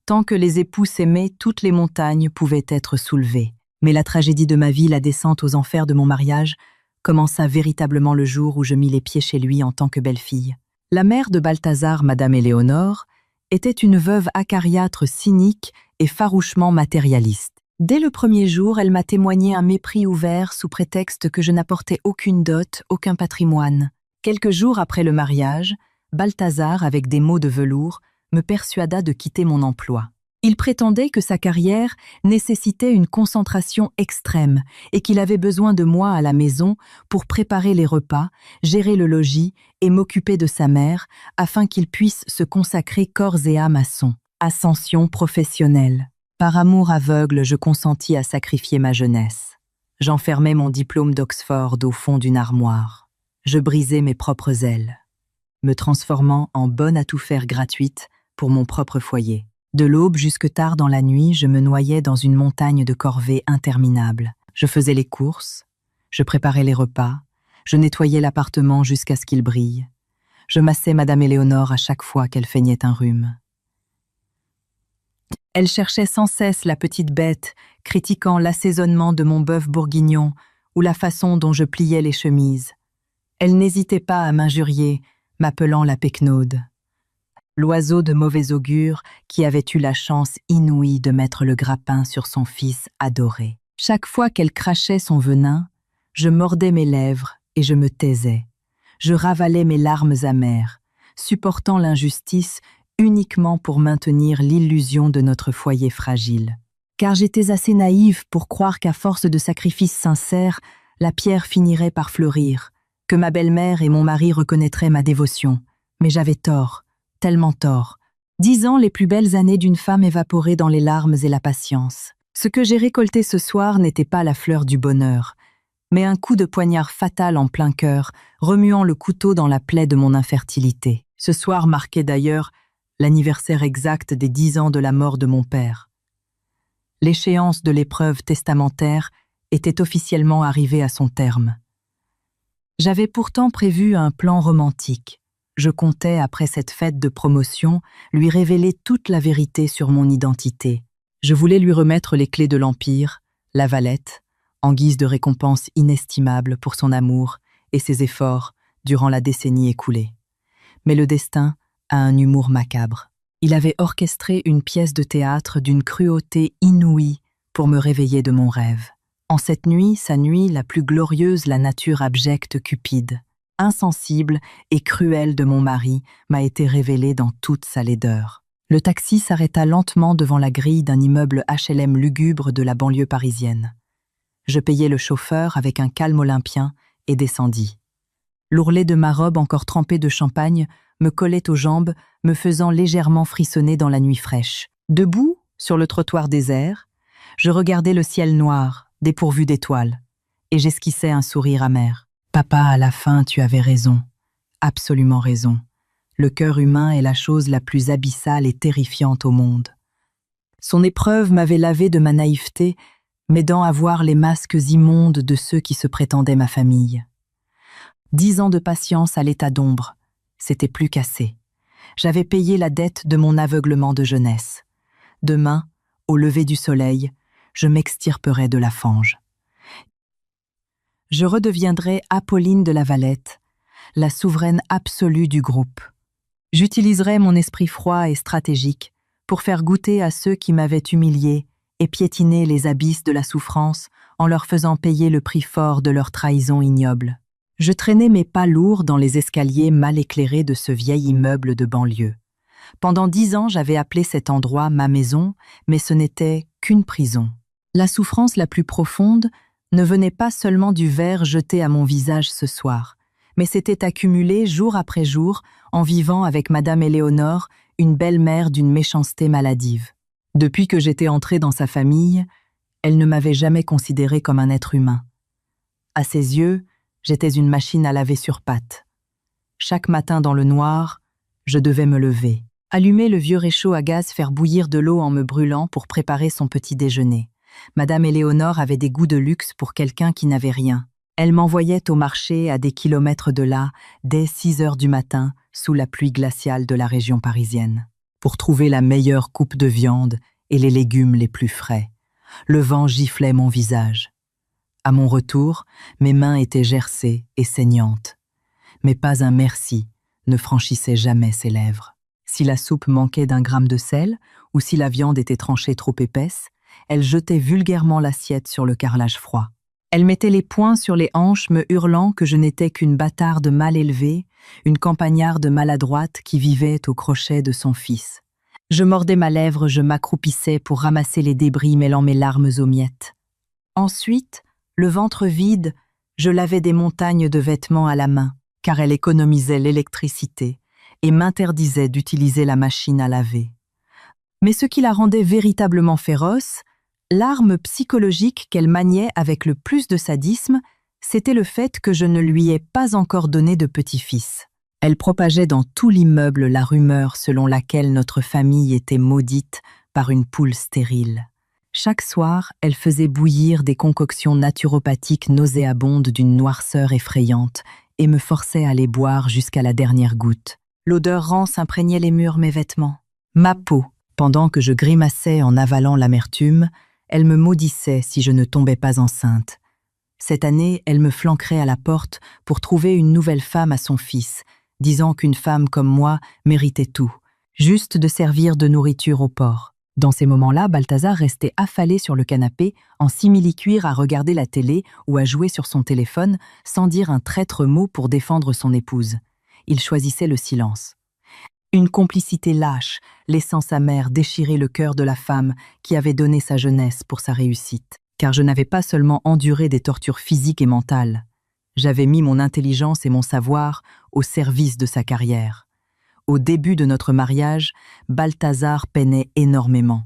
Tant que les époux s'aimaient, toutes les montagnes pouvaient être soulevées. Mais la tragédie de ma vie, la descente aux enfers de mon mariage, commença véritablement le jour où je mis les pieds chez lui en tant que belle-fille. La mère de Balthazar, Madame Éléonore, était une veuve acariâtre cynique et farouchement matérialiste. Dès le premier jour, elle m'a témoigné un mépris ouvert sous prétexte que je n'apportais aucune dot, aucun patrimoine. Quelques jours après le mariage, Balthazar, avec des mots de velours, me persuada de quitter mon emploi. Il prétendait que sa carrière nécessitait une concentration extrême et qu'il avait besoin de moi à la maison pour préparer les repas, gérer le logis et m'occuper de sa mère afin qu'il puisse se consacrer corps et âme à son ascension professionnelle. Par amour aveugle, je consentis à sacrifier ma jeunesse. J'enfermais mon diplôme d'Oxford au fond d'une armoire. Je brisais mes propres ailes, me transformant en bonne à tout faire gratuite pour mon propre foyer. De l'aube jusque tard dans la nuit, je me noyais dans une montagne de corvées interminables. Je faisais les courses, je préparais les repas, je nettoyais l'appartement jusqu'à ce qu'il brille. Je massais Madame Éléonore à chaque fois qu'elle feignait un rhume. Elle cherchait sans cesse la petite bête, critiquant l'assaisonnement de mon bœuf bourguignon ou la façon dont je pliais les chemises. Elle n'hésitait pas à m'injurier, m'appelant la Pecnaude. L'oiseau de mauvais augure qui avait eu la chance inouïe de mettre le grappin sur son fils adoré. Chaque fois qu'elle crachait son venin, je mordais mes lèvres et je me taisais. Je ravalais mes larmes amères, supportant l'injustice uniquement pour maintenir l'illusion de notre foyer fragile. Car j'étais assez naïve pour croire qu'à force de sacrifices sincères, la pierre finirait par fleurir, que ma belle-mère et mon mari reconnaîtraient ma dévotion. Mais j'avais tort, tellement tort. 10 ans, les plus belles années d'une femme évaporées dans les larmes et la patience. Ce que j'ai récolté ce soir n'était pas la fleur du bonheur, mais un coup de poignard fatal en plein cœur, remuant le couteau dans la plaie de mon infertilité. Ce soir marquait d'ailleurs l'anniversaire exact des 10 ans de la mort de mon père. L'échéance de l'épreuve testamentaire était officiellement arrivée à son terme. J'avais pourtant prévu un plan romantique. Je comptais, après cette fête de promotion, lui révéler toute la vérité sur mon identité. Je voulais lui remettre les clés de l'Empire, Lavalette, en guise de récompense inestimable pour son amour et ses efforts durant la décennie écoulée. Mais le destin a un humour macabre. Il avait orchestré une pièce de théâtre d'une cruauté inouïe pour me réveiller de mon rêve. En cette nuit, sa nuit la plus glorieuse, la nature abjecte cupide, insensible et cruelle de mon mari m'a été révélée dans toute sa laideur. Le taxi s'arrêta lentement devant la grille d'un immeuble HLM lugubre de la banlieue parisienne. Je payai le chauffeur avec un calme olympien et descendis. L'ourlet de ma robe encore trempée de champagne me collait aux jambes, me faisant légèrement frissonner dans la nuit fraîche. Debout, sur le trottoir désert, je regardais le ciel noir, dépourvu d'étoiles, et j'esquissais un sourire amer. Papa, à la fin, tu avais raison, absolument raison. Le cœur humain est la chose la plus abyssale et terrifiante au monde. Son épreuve m'avait lavé de ma naïveté, m'aidant à voir les masques immondes de ceux qui se prétendaient ma famille. 10 ans de patience à l'état d'ombre, c'était plus qu'assez. J'avais payé la dette de mon aveuglement de jeunesse. Demain, au lever du soleil, je m'extirperai de la fange. Je redeviendrai Apolline de la Valette, la souveraine absolue du groupe. J'utiliserai mon esprit froid et stratégique pour faire goûter à ceux qui m'avaient humilié et piétiné les abysses de la souffrance en leur faisant payer le prix fort de leur trahison ignoble. Je traînais mes pas lourds dans les escaliers mal éclairés de ce vieil immeuble de banlieue. Pendant 10 ans, j'avais appelé cet endroit ma maison, mais ce n'était qu'une prison. La souffrance la plus profonde ne venait pas seulement du verre jeté à mon visage ce soir, mais s'était accumulée jour après jour en vivant avec Madame Éléonore, une belle-mère d'une méchanceté maladive. Depuis que j'étais entrée dans sa famille, elle ne m'avait jamais considéré comme un être humain. À ses yeux, j'étais une machine à laver sur pattes. Chaque matin dans le noir, je devais me lever, allumer le vieux réchaud à gaz, faire bouillir de l'eau en me brûlant pour préparer son petit déjeuner. Madame Éléonore avait des goûts de luxe pour quelqu'un qui n'avait rien. Elle m'envoyait au marché à des kilomètres de là, dès 6 heures du matin, sous la pluie glaciale de la région parisienne, pour trouver la meilleure coupe de viande et les légumes les plus frais. Le vent giflait mon visage. À mon retour, mes mains étaient gercées et saignantes. Mais pas un merci ne franchissait jamais ses lèvres. Si la soupe manquait d'1 gramme de sel, ou si la viande était tranchée trop épaisse, elle jetait vulgairement l'assiette sur le carrelage froid. Elle mettait les poings sur les hanches, me hurlant que je n'étais qu'une bâtarde mal élevée, une campagnarde maladroite qui vivait au crochet de son fils. Je mordais ma lèvre, je m'accroupissais pour ramasser les débris mêlant mes larmes aux miettes. Ensuite, le ventre vide, je lavais des montagnes de vêtements à la main, car elle économisait l'électricité et m'interdisait d'utiliser la machine à laver. Mais ce qui la rendait véritablement féroce, l'arme psychologique qu'elle maniait avec le plus de sadisme, c'était le fait que je ne lui ai pas encore donné de petit-fils. Elle propageait dans tout l'immeuble la rumeur selon laquelle notre famille était maudite par une poule stérile. Chaque soir, elle faisait bouillir des concoctions naturopathiques nauséabondes d'une noirceur effrayante et me forçait à les boire jusqu'à la dernière goutte. L'odeur rance imprégnait les murs, mes vêtements. Ma peau, pendant que je grimaçais en avalant l'amertume, elle me maudissait si je ne tombais pas enceinte. Cette année, elle me flanquerait à la porte pour trouver une nouvelle femme à son fils, disant qu'une femme comme moi méritait tout, juste de servir de nourriture au porc. Dans ces moments-là, Balthazar restait affalé sur le canapé, en simili-cuir à regarder la télé ou à jouer sur son téléphone, sans dire un traître mot pour défendre son épouse. Il choisissait le silence. Une complicité lâche, laissant sa mère déchirer le cœur de la femme qui avait donné sa jeunesse pour sa réussite. Car je n'avais pas seulement enduré des tortures physiques et mentales, j'avais mis mon intelligence et mon savoir au service de sa carrière. Au début de notre mariage, Balthazar peinait énormément.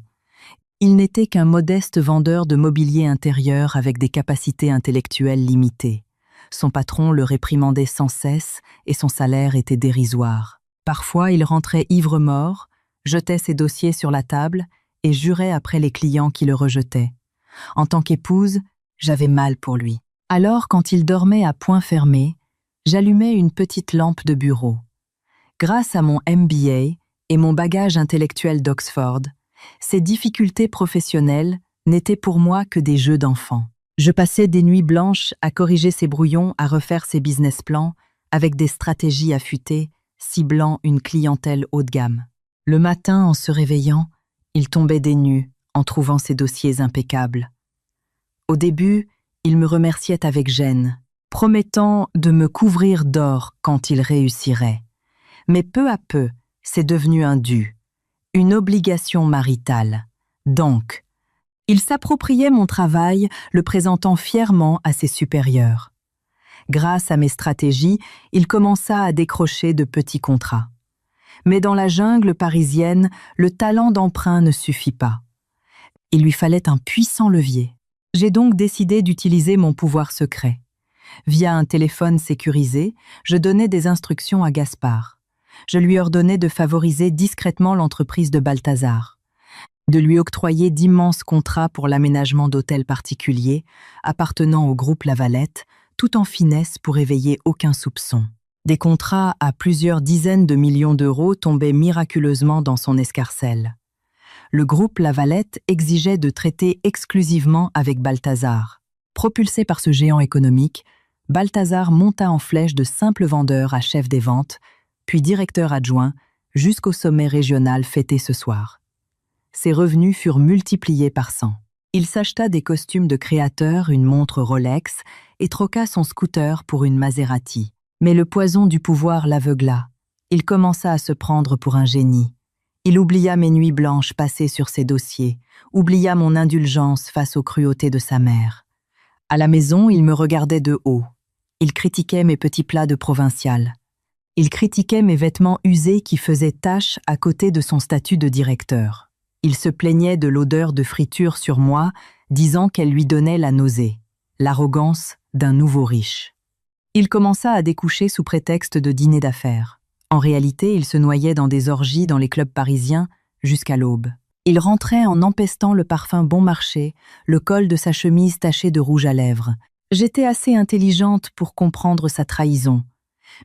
Il n'était qu'un modeste vendeur de mobilier intérieur avec des capacités intellectuelles limitées. Son patron le réprimandait sans cesse et son salaire était dérisoire. Parfois, il rentrait ivre-mort, jetait ses dossiers sur la table et jurait après les clients qui le rejetaient. En tant qu'épouse, j'avais mal pour lui. Alors, quand il dormait à poings fermés, j'allumais une petite lampe de bureau. Grâce à mon MBA et mon bagage intellectuel d'Oxford, ces difficultés professionnelles n'étaient pour moi que des jeux d'enfants. Je passais des nuits blanches à corriger ses brouillons, à refaire ses business plans, avec des stratégies affûtées, ciblant une clientèle haut de gamme. Le matin, en se réveillant, il tombait des nues en trouvant ses dossiers impeccables. Au début, il me remerciait avec gêne, promettant de me couvrir d'or quand il réussirait. Mais peu à peu, c'est devenu un dû, une obligation maritale. Donc, il s'appropriait mon travail, le présentant fièrement à ses supérieurs. Grâce à mes stratégies, il commença à décrocher de petits contrats. Mais dans la jungle parisienne, le talent d'emprunt ne suffit pas. Il lui fallait un puissant levier. J'ai donc décidé d'utiliser mon pouvoir secret. Via un téléphone sécurisé, je donnais des instructions à Gaspard. Je lui ordonnais de favoriser discrètement l'entreprise de Balthazar, de lui octroyer d'immenses contrats pour l'aménagement d'hôtels particuliers appartenant au groupe Lavalette, tout en finesse pour éveiller aucun soupçon. Des contrats à plusieurs dizaines de millions d'euros tombaient miraculeusement dans son escarcelle. Le groupe Lavalette exigeait de traiter exclusivement avec Balthazar. Propulsé par ce géant économique, Balthazar monta en flèche de simple vendeur à chef des ventes, puis directeur adjoint, jusqu'au sommet régional fêté ce soir. Ses revenus furent multipliés par 100. Il s'acheta des costumes de créateur, une montre Rolex, et troqua son scooter pour une Maserati. Mais le poison du pouvoir l'aveugla. Il commença à se prendre pour un génie. Il oublia mes nuits blanches passées sur ses dossiers, oublia mon indulgence face aux cruautés de sa mère. À la maison, il me regardait de haut. Il critiquait mes petits plats de provincial. Il critiquait mes vêtements usés qui faisaient tache à côté de son statut de directeur. Il se plaignait de l'odeur de friture sur moi, disant qu'elle lui donnait la nausée, l'arrogance d'un nouveau riche. Il commença à découcher sous prétexte de dîner d'affaires. En réalité, il se noyait dans des orgies dans les clubs parisiens jusqu'à l'aube. Il rentrait en empestant le parfum bon marché, le col de sa chemise taché de rouge à lèvres. J'étais assez intelligente pour comprendre sa trahison,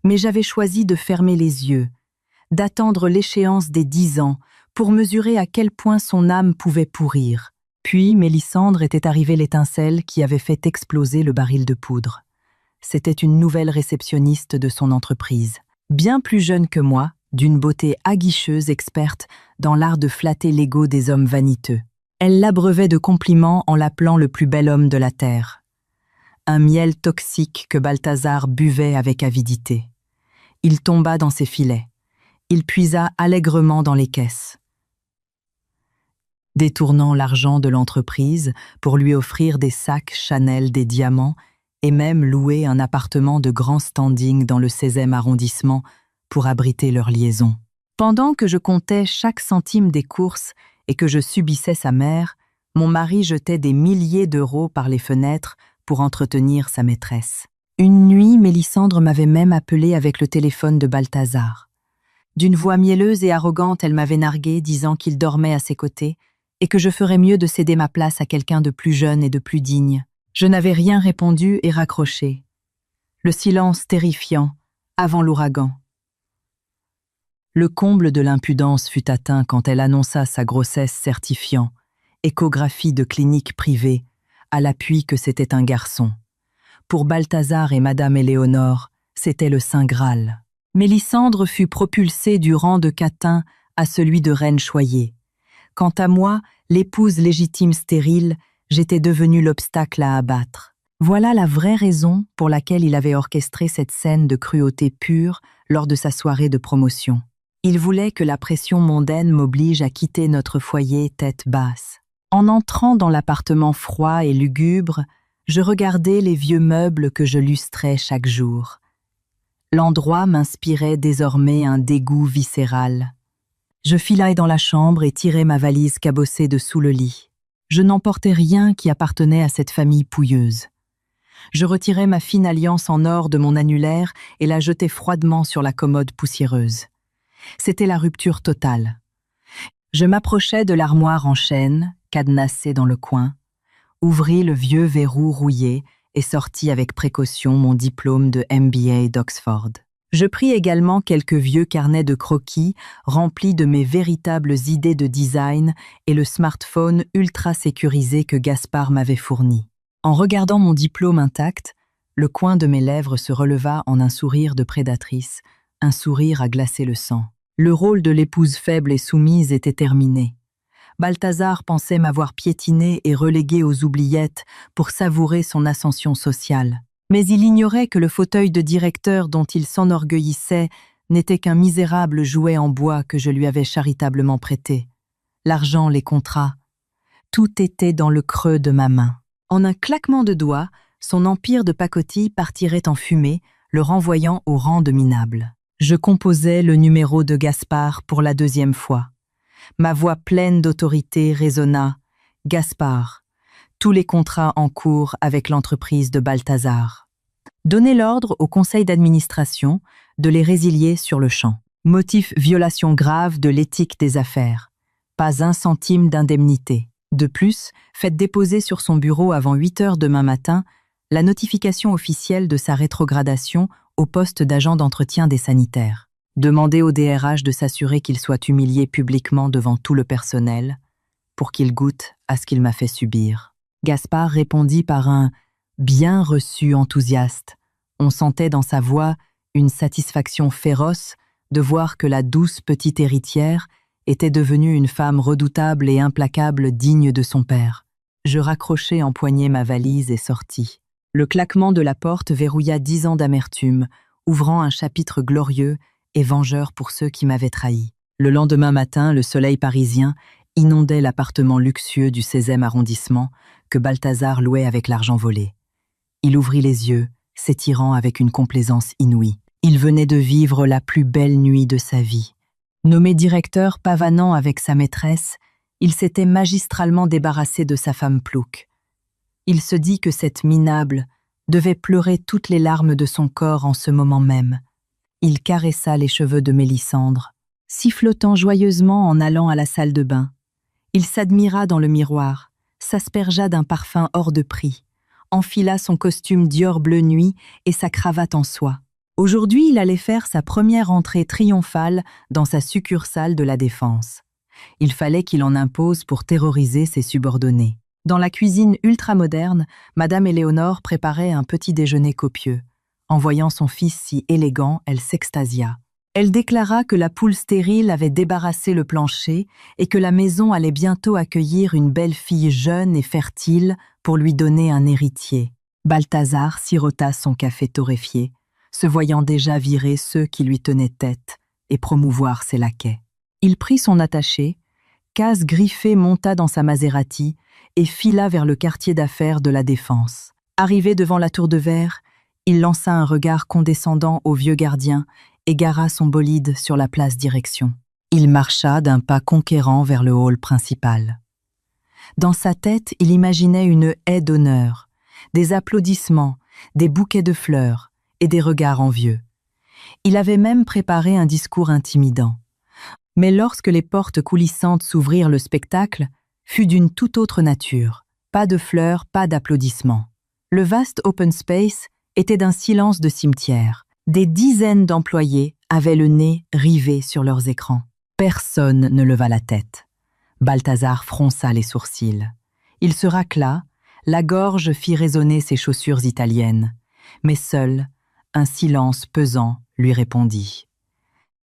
mais j'avais choisi de fermer les yeux, d'attendre l'échéance des 10 ans pour mesurer à quel point son âme pouvait pourrir. Puis, Mélissandre était arrivée l'étincelle qui avait fait exploser le baril de poudre. C'était une nouvelle réceptionniste de son entreprise. Bien plus jeune que moi, d'une beauté aguicheuse experte dans l'art de flatter l'ego des hommes vaniteux. Elle l'abreuvait de compliments en l'appelant le plus bel homme de la terre. Un miel toxique que Balthazar buvait avec avidité. Il tomba dans ses filets. Il puisa allègrement dans les caisses, détournant l'argent de l'entreprise pour lui offrir des sacs Chanel, des diamants, et même louer un appartement de grand standing dans le 16e arrondissement pour abriter leur liaison. Pendant que je comptais chaque centime des courses et que je subissais sa mère, mon mari jetait des milliers d'euros par les fenêtres pour entretenir sa maîtresse. Une nuit, Mélissandre m'avait même appelé avec le téléphone de Balthazar. D'une voix mielleuse et arrogante, elle m'avait nargué, disant qu'il dormait à ses côtés et que je ferais mieux de céder ma place à quelqu'un de plus jeune et de plus digne. Je n'avais rien répondu et raccroché. Le silence terrifiant, avant l'ouragan. Le comble de l'impudence fut atteint quand elle annonça sa grossesse certifiant, échographie de clinique privée, à l'appui que c'était un garçon. Pour Balthazar et Madame Éléonore, c'était le Saint Graal. Mélissandre fut propulsée du rang de Catin à celui de reine choyée. Quant à moi, l'épouse légitime stérile, j'étais devenue l'obstacle à abattre. Voilà la vraie raison pour laquelle il avait orchestré cette scène de cruauté pure lors de sa soirée de promotion. Il voulait que la pression mondaine m'oblige à quitter notre foyer tête basse. En entrant dans l'appartement froid et lugubre, je regardais les vieux meubles que je lustrais chaque jour. L'endroit m'inspirait désormais un dégoût viscéral. Je filai dans la chambre et tirai ma valise cabossée de sous le lit. Je n'emportais rien qui appartenait à cette famille pouilleuse. Je retirai ma fine alliance en or de mon annulaire et la jetai froidement sur la commode poussiéreuse. C'était la rupture totale. Je m'approchai de l'armoire en chêne, cadenassée dans le coin, ouvris le vieux verrou rouillé et sortis avec précaution mon diplôme de MBA d'Oxford. Je pris également quelques vieux carnets de croquis remplis de mes véritables idées de design et le smartphone ultra sécurisé que Gaspard m'avait fourni. En regardant mon diplôme intact, le coin de mes lèvres se releva en un sourire de prédatrice, un sourire à glacer le sang. Le rôle de l'épouse faible et soumise était terminé. Balthazar pensait m'avoir piétiné et relégué aux oubliettes pour savourer son ascension sociale. Mais il ignorait que le fauteuil de directeur dont il s'enorgueillissait n'était qu'un misérable jouet en bois que je lui avais charitablement prêté. L'argent, les contrats, tout était dans le creux de ma main. En un claquement de doigts, son empire de pacotille partirait en fumée, le renvoyant au rang de minable. Je composais le numéro de Gaspard pour la 2e fois. Ma voix pleine d'autorité résonna. « Gaspard, tous les contrats en cours avec l'entreprise de Balthazar. » Donnez l'ordre au conseil d'administration de les résilier sur le champ. Motif violation grave de l'éthique des affaires. Pas un centime d'indemnité. De plus, faites déposer sur son bureau avant 8 heures demain matin la notification officielle de sa rétrogradation au poste d'agent d'entretien des sanitaires. Demandez au DRH de s'assurer qu'il soit humilié publiquement devant tout le personnel pour qu'il goûte à ce qu'il m'a fait subir. Gaspard répondit par un « bien reçu enthousiaste ». On sentait dans sa voix une satisfaction féroce de voir que la douce petite héritière était devenue une femme redoutable et implacable digne de son père. Je raccrochai en poignée ma valise et sortis. Le claquement de la porte verrouilla 10 ans d'amertume, ouvrant un chapitre glorieux et vengeur pour ceux qui m'avaient trahi. Le lendemain matin, le soleil parisien inondait l'appartement luxueux du 16e arrondissement que Balthazar louait avec l'argent volé. Il ouvrit les yeux, s'étirant avec une complaisance inouïe. Il venait de vivre la plus belle nuit de sa vie. Nommé directeur pavanant avec sa maîtresse, il s'était magistralement débarrassé de sa femme plouc. Il se dit que cette minable devait pleurer toutes les larmes de son corps en ce moment même. Il caressa les cheveux de Mélissandre, sifflotant joyeusement en allant à la salle de bain. Il s'admira dans le miroir, s'aspergea d'un parfum hors de prix, enfila son costume Dior bleu nuit et sa cravate en soie. Aujourd'hui, il allait faire sa première entrée triomphale dans sa succursale de la Défense. Il fallait qu'il en impose pour terroriser ses subordonnés. Dans la cuisine ultramoderne, Madame Éléonore préparait un petit déjeuner copieux. En voyant son fils si élégant, elle s'extasia. Elle déclara que la poule stérile avait débarrassé le plancher et que la maison allait bientôt accueillir une belle fille jeune et fertile pour lui donner un héritier. Balthazar sirota son café torréfié, se voyant déjà virer ceux qui lui tenaient tête et promouvoir ses laquais. Il prit son attaché, Casse griffé monta dans sa Maserati et fila vers le quartier d'affaires de la Défense. Arrivé devant la tour de verre, il lança un regard condescendant au vieux gardien et gara son bolide sur la place direction. Il marcha d'un pas conquérant vers le hall principal. Dans sa tête, il imaginait une haie d'honneur, des applaudissements, des bouquets de fleurs et des regards envieux. Il avait même préparé un discours intimidant. Mais lorsque les portes coulissantes s'ouvrirent, le spectacle fut d'une toute autre nature. Pas de fleurs, pas d'applaudissements. Le vaste open space était d'un silence de cimetière. Des dizaines d'employés avaient le nez rivé sur leurs écrans. Personne ne leva la tête. Balthazar fronça les sourcils. Il se racla, la gorge fit résonner ses chaussures italiennes. Mais seul, un silence pesant lui répondit.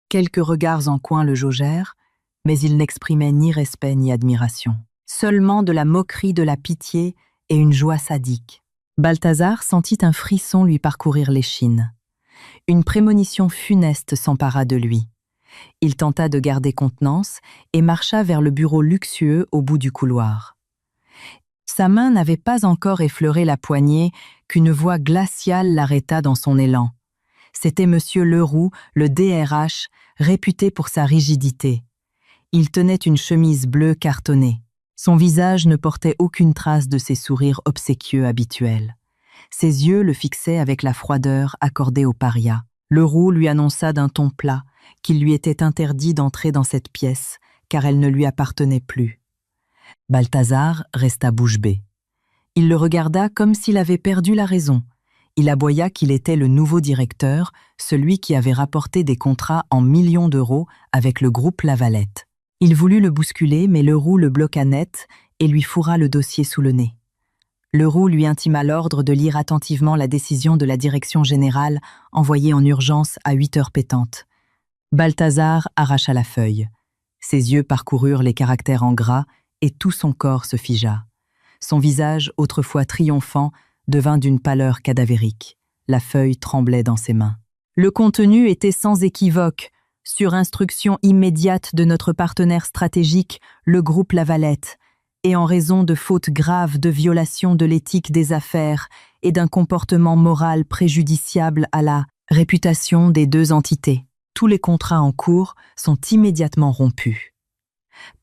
Quelques regards en coin le jaugèrent, mais ils n'exprimaient ni respect ni admiration. Seulement de la moquerie, de la pitié et une joie sadique. Balthazar sentit un frisson lui parcourir l'échine. Une prémonition funeste s'empara de lui. Il tenta de garder contenance et marcha vers le bureau luxueux au bout du couloir. Sa main n'avait pas encore effleuré la poignée qu'une voix glaciale l'arrêta dans son élan. C'était M. Leroux, le DRH, réputé pour sa rigidité. Il tenait une chemise bleue cartonnée. Son visage ne portait aucune trace de ses sourires obséquieux habituels. Ses yeux le fixaient avec la froideur accordée aux parias. Leroux lui annonça d'un ton plat qu'il lui était interdit d'entrer dans cette pièce, car elle ne lui appartenait plus. Balthazar resta bouche bée. Il le regarda comme s'il avait perdu la raison. Il aboya qu'il était le nouveau directeur, celui qui avait rapporté des contrats en millions d'euros avec le groupe Lavalette. Il voulut le bousculer, mais Leroux le bloqua net et lui fourra le dossier sous le nez. Leroux lui intima l'ordre de lire attentivement la décision de la direction générale envoyée en urgence à 8 heures pétantes. Balthazar arracha la feuille. Ses yeux parcoururent les caractères en gras et tout son corps se figea. Son visage, autrefois triomphant, devint d'une pâleur cadavérique. La feuille tremblait dans ses mains. Le contenu était sans équivoque, sur instruction immédiate de notre partenaire stratégique, le groupe Lavalette, et en raison de fautes graves de violation de l'éthique des affaires et d'un comportement moral préjudiciable à la réputation des deux entités. Tous les contrats en cours sont immédiatement rompus.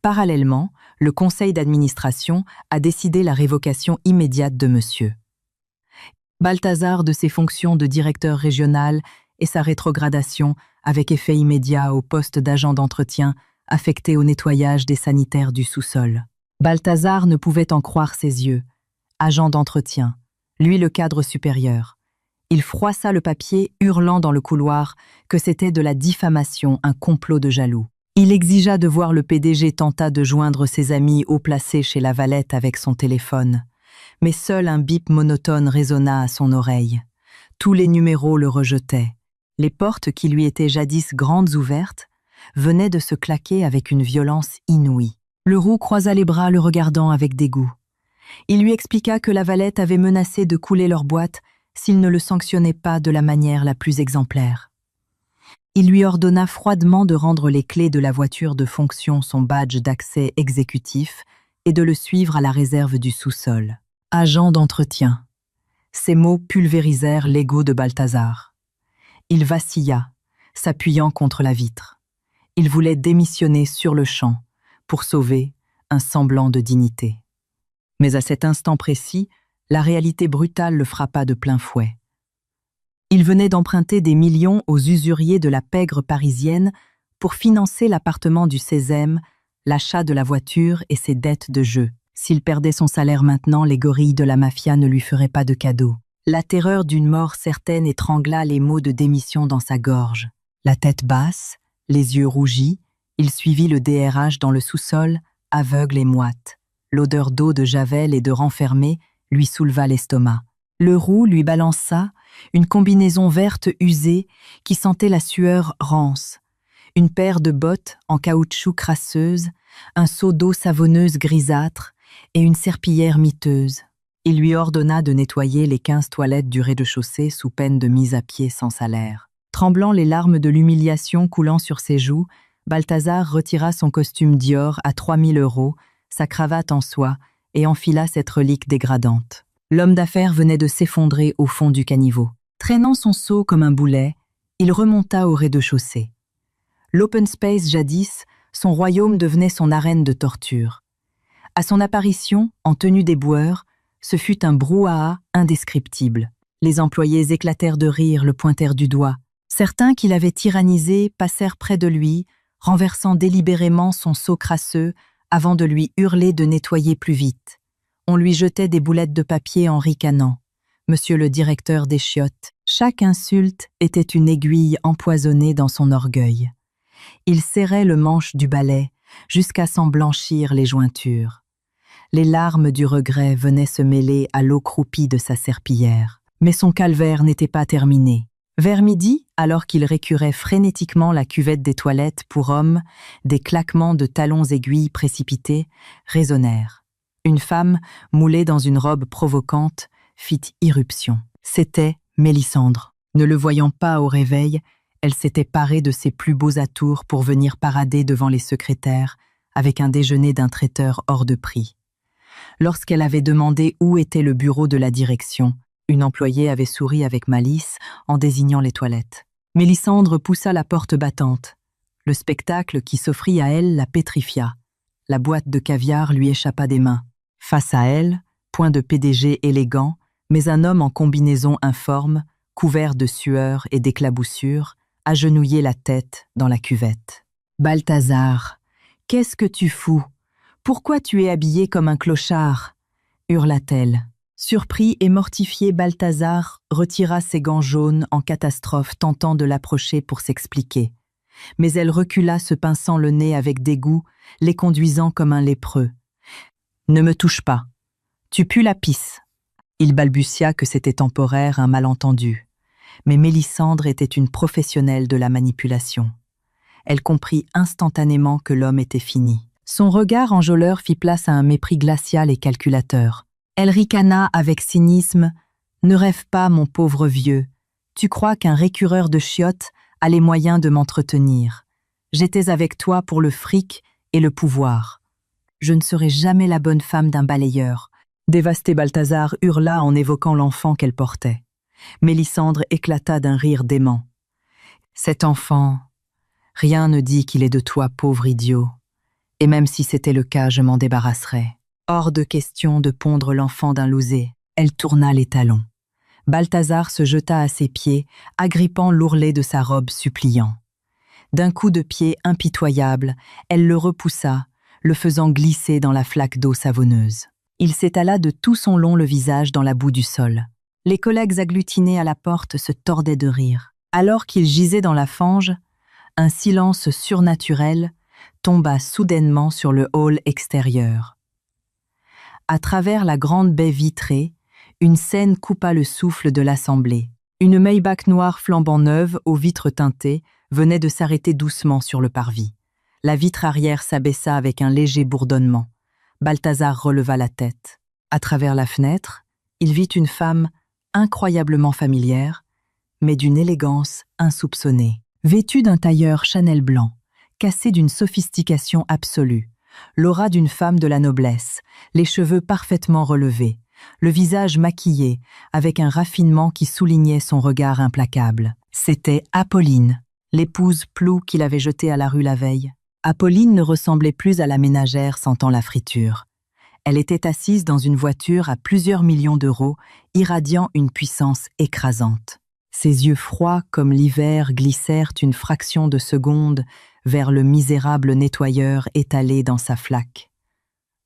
Parallèlement, le conseil d'administration a décidé la révocation immédiate de monsieur Balthazar de ses fonctions de directeur régional et sa rétrogradation avec effet immédiat au poste d'agent d'entretien affecté au nettoyage des sanitaires du sous-sol. Balthazar ne pouvait en croire ses yeux. Agent d'entretien, lui le cadre supérieur. Il froissa le papier, hurlant dans le couloir que c'était de la diffamation, un complot de jaloux. Il exigea de voir le PDG tenta de joindre ses amis haut placés chez Lavalette avec son téléphone. Mais seul un bip monotone résonna à son oreille. Tous les numéros le rejetaient. Les portes qui lui étaient jadis grandes ouvertes venaient de se claquer avec une violence inouïe. Le roux croisa les bras le regardant avec dégoût. Il lui expliqua que Lavalette avait menacé de couler leur boîte s'il ne le sanctionnait pas de la manière la plus exemplaire. Il lui ordonna froidement de rendre les clés de la voiture de fonction son badge d'accès exécutif et de le suivre à la réserve du sous-sol. Agent d'entretien. Ces mots pulvérisèrent l'ego de Balthazar. Il vacilla, s'appuyant contre la vitre. Il voulait démissionner sur le champ pour sauver un semblant de dignité. Mais à cet instant précis, la réalité brutale le frappa de plein fouet. Il venait d'emprunter des millions aux usuriers de la pègre parisienne pour financer l'appartement du 16e, l'achat de la voiture et ses dettes de jeu. S'il perdait son salaire maintenant, les gorilles de la mafia ne lui feraient pas de cadeau. La terreur d'une mort certaine étrangla les mots de démission dans sa gorge. La tête basse, les yeux rougis, il suivit le DRH dans le sous-sol, aveugle et moite. L'odeur d'eau de javel et de renfermé lui souleva l'estomac. Le roux lui balança une combinaison verte usée qui sentait la sueur rance, une paire de bottes en caoutchouc crasseuse, un seau d'eau savonneuse grisâtre et une serpillière miteuse. Il lui ordonna de nettoyer les 15 toilettes du rez-de-chaussée sous peine de mise à pied sans salaire. Tremblant les larmes de l'humiliation coulant sur ses joues, Balthazar retira son costume Dior à 3 000 €, sa cravate en soie, et enfila cette relique dégradante. L'homme d'affaires venait de s'effondrer au fond du caniveau. Traînant son seau comme un boulet, il remonta au rez-de-chaussée. L'open space jadis, son royaume devenait son arène de torture. À son apparition, en tenue d'éboueur, ce fut un brouhaha indescriptible. Les employés éclatèrent de rire, le pointèrent du doigt. Certains qui l'avaient tyrannisé passèrent près de lui, renversant délibérément son seau crasseux avant de lui hurler de nettoyer plus vite. On lui jetait des boulettes de papier en ricanant. Monsieur le directeur des chiottes. Chaque insulte était une aiguille empoisonnée dans son orgueil. Il serrait le manche du balai jusqu'à s'en blanchir les jointures. Les larmes du regret venaient se mêler à l'eau croupie de sa serpillière. Mais son calvaire n'était pas terminé. Vers midi, alors qu'il récurait frénétiquement la cuvette des toilettes pour hommes, des claquements de talons aiguilles précipités résonnèrent. Une femme, moulée dans une robe provocante, fit irruption. C'était Mélisandre. Ne le voyant pas au réveil, elle s'était parée de ses plus beaux atours pour venir parader devant les secrétaires avec un déjeuner d'un traiteur hors de prix. Lorsqu'elle avait demandé où était le bureau de la direction, une employée avait souri avec malice en désignant les toilettes. Mélisandre poussa la porte battante. Le spectacle qui s'offrit à elle la pétrifia. La boîte de caviar lui échappa des mains. Face à elle, point de PDG élégant, mais un homme en combinaison informe, couvert de sueur et d'éclaboussures, agenouillé la tête dans la cuvette. « Balthazar, qu'est-ce que tu fous? Pourquoi tu es habillé comme un clochard ?» hurla-t-elle. Surpris et mortifié, Balthazar retira ses gants jaunes en catastrophe, tentant de l'approcher pour s'expliquer. Mais elle recula, se pinçant le nez avec dégoût, les conduisant comme un lépreux. « Ne me touche pas. Tu pues la pisse. » Il balbutia que c'était temporaire, un malentendu. Mais Mélisandre était une professionnelle de la manipulation. Elle comprit instantanément que l'homme était fini. Son regard enjôleur fit place à un mépris glacial et calculateur. Elle ricana avec cynisme. « Ne rêve pas, mon pauvre vieux. Tu crois qu'un récureur de chiottes a les moyens de m'entretenir. J'étais avec toi pour le fric et le pouvoir. Je ne serai jamais la bonne femme d'un balayeur. » Dévasté, Balthazar hurla en évoquant l'enfant qu'elle portait. Mélissandre éclata d'un rire dément. « Cet enfant, rien ne dit qu'il est de toi, pauvre idiot. Et même si c'était le cas, je m'en débarrasserais. Hors de question de pondre l'enfant d'un lousé. » Elle tourna les talons. Balthazar se jeta à ses pieds, agrippant l'ourlet de sa robe suppliant. D'un coup de pied impitoyable, elle le repoussa, le faisant glisser dans la flaque d'eau savonneuse. Il s'étala de tout son long le visage dans la boue du sol. Les collègues agglutinés à la porte se tordaient de rire. Alors qu'il gisait dans la fange, un silence surnaturel tomba soudainement sur le hall extérieur. À travers la grande baie vitrée, une scène coupa le souffle de l'assemblée. Une Maybach noire flambant neuve, aux vitres teintées, venait de s'arrêter doucement sur le parvis. La vitre arrière s'abaissa avec un léger bourdonnement. Balthazar releva la tête. À travers la fenêtre, il vit une femme incroyablement familière, mais d'une élégance insoupçonnée. Vêtue d'un tailleur Chanel blanc, cassée d'une sophistication absolue, l'aura d'une femme de la noblesse, les cheveux parfaitement relevés, le visage maquillé, avec un raffinement qui soulignait son regard implacable. C'était Apolline, l'épouse ploue qu'il avait jetée à la rue la veille. Apolline ne ressemblait plus à la ménagère sentant la friture. Elle était assise dans une voiture à plusieurs millions d'euros, irradiant une puissance écrasante. Ses yeux froids comme l'hiver glissèrent une fraction de seconde vers le misérable nettoyeur étalé dans sa flaque.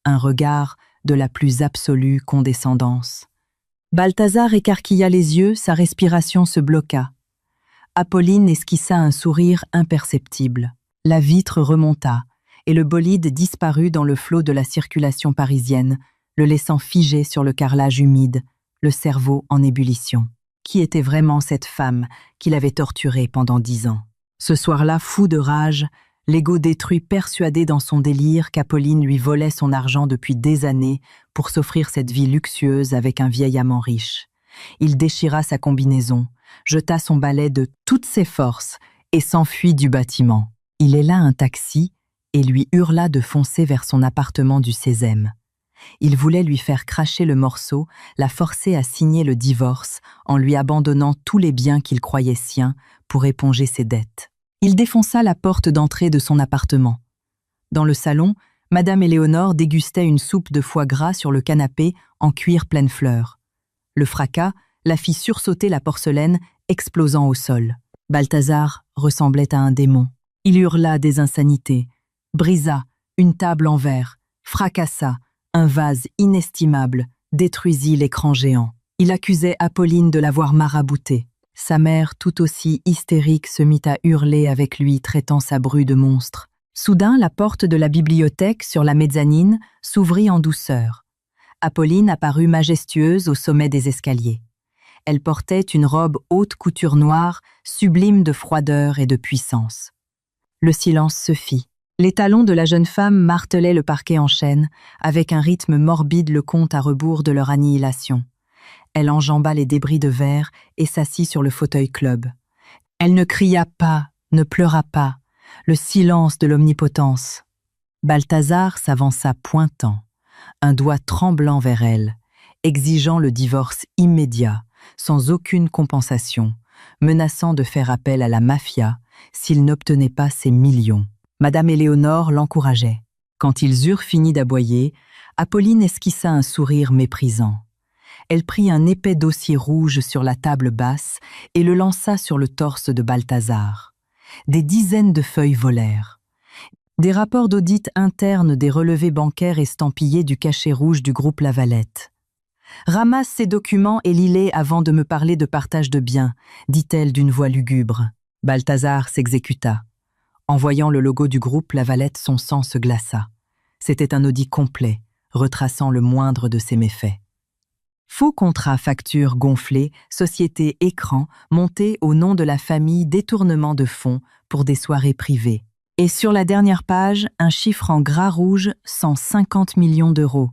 Un regard de la plus absolue condescendance. Balthazar écarquilla les yeux, sa respiration se bloqua. Apolline esquissa un sourire imperceptible. La vitre remonta, et le bolide disparut dans le flot de la circulation parisienne, le laissant figé sur le carrelage humide, le cerveau en ébullition. Qui était vraiment cette femme qu'il avait torturée pendant 10 ans? Ce soir-là, fou de rage, l'ego détruit, persuadé dans son délire qu'Apolline lui volait son argent depuis des années pour s'offrir cette vie luxueuse avec un vieil amant riche. Il déchira sa combinaison, jeta son balai de toutes ses forces et s'enfuit du bâtiment. Il héla un taxi et lui hurla de foncer vers son appartement du 16e. Il voulait lui faire cracher le morceau, la forcer à signer le divorce en lui abandonnant tous les biens qu'il croyait siens pour éponger ses dettes. Il défonça la porte d'entrée de son appartement. Dans le salon, Madame Éléonore dégustait une soupe de foie gras sur le canapé en cuir pleine fleur. Le fracas la fit sursauter la porcelaine, explosant au sol. Balthazar ressemblait à un démon. Il hurla des insanités, brisa une table en verre, fracassa un vase inestimable, détruisit l'écran géant. Il accusait Apolline de l'avoir marabouté. Sa mère, tout aussi hystérique, se mit à hurler avec lui, traitant sa bru de monstre. Soudain, la porte de la bibliothèque sur la mezzanine s'ouvrit en douceur. Apolline apparut majestueuse au sommet des escaliers. Elle portait une robe haute couture noire, sublime de froideur et de puissance. Le silence se fit. Les talons de la jeune femme martelaient le parquet en chêne, avec un rythme morbide le compte à rebours de leur annihilation. Elle enjamba les débris de verre et s'assit sur le fauteuil club. Elle ne cria pas, ne pleura pas, le silence de l'omnipotence. Balthazar s'avança pointant, un doigt tremblant vers elle, exigeant le divorce immédiat, sans aucune compensation, menaçant de faire appel à la mafia s'il n'obtenait pas ses millions. Madame Éléonore l'encourageait. Quand ils eurent fini d'aboyer, Apolline esquissa un sourire méprisant. Elle prit un épais dossier rouge sur la table basse et le lança sur le torse de Balthazar. Des dizaines de feuilles volèrent. Des rapports d'audit interne des relevés bancaires estampillés du cachet rouge du groupe Lavalette. « Ramasse ces documents et lis-les avant de me parler de partage de biens », dit-elle d'une voix lugubre. Balthazar s'exécuta. En voyant le logo du groupe Lavalette, son sang se glaça. C'était un audit complet, retraçant le moindre de ses méfaits. Faux contrats, factures gonflées, société écran montée au nom de la famille, détournement de fonds pour des soirées privées. Et sur la dernière page, un chiffre en gras rouge, 150 millions d'euros.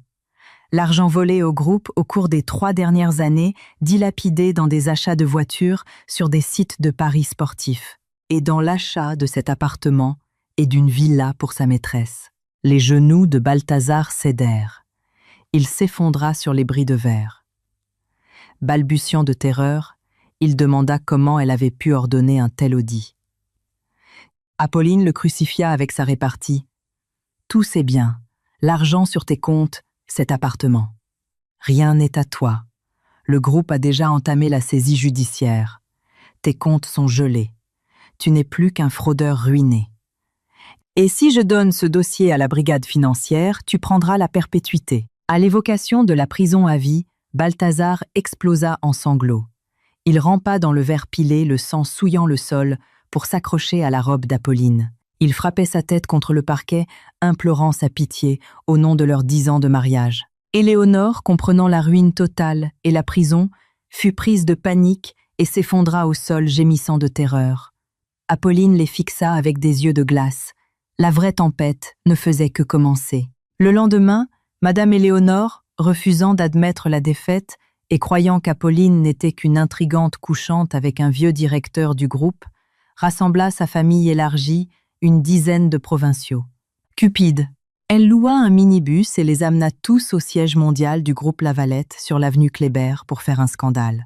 L'argent volé au groupe au cours des 3 dernières années, dilapidé dans des achats de voitures sur des sites de paris sportifs, et dans l'achat de cet appartement et d'une villa pour sa maîtresse. Les genoux de Balthazar cédèrent. Il s'effondra sur les bris de verre. Balbutiant de terreur, il demanda comment elle avait pu ordonner un tel audit. Apolline le crucifia avec sa répartie. « Tous ces biens, l'argent sur tes comptes, cet appartement. Rien n'est à toi. Le groupe a déjà entamé la saisie judiciaire. Tes comptes sont gelés. Tu n'es plus qu'un fraudeur ruiné. Et si je donne ce dossier à la brigade financière, tu prendras la perpétuité. » À l'évocation de la prison à vie, Balthazar explosa en sanglots. Il rampa dans le verre pilé, le sang souillant le sol, pour s'accrocher à la robe d'Apolline. Il frappait sa tête contre le parquet, implorant sa pitié au nom de leurs 10 ans de mariage. Éléonore, comprenant la ruine totale et la prison, fut prise de panique et s'effondra au sol gémissant de terreur. Apolline les fixa avec des yeux de glace. La vraie tempête ne faisait que commencer. Le lendemain, Madame Éléonore, refusant d'admettre la défaite et croyant qu'Apolline n'était qu'une intrigante couchante avec un vieux directeur du groupe, rassembla sa famille élargie, une dizaine de provinciaux. Cupide. Elle loua un minibus et les amena tous au siège mondial du groupe Lavalette sur l'avenue Kléber pour faire un scandale.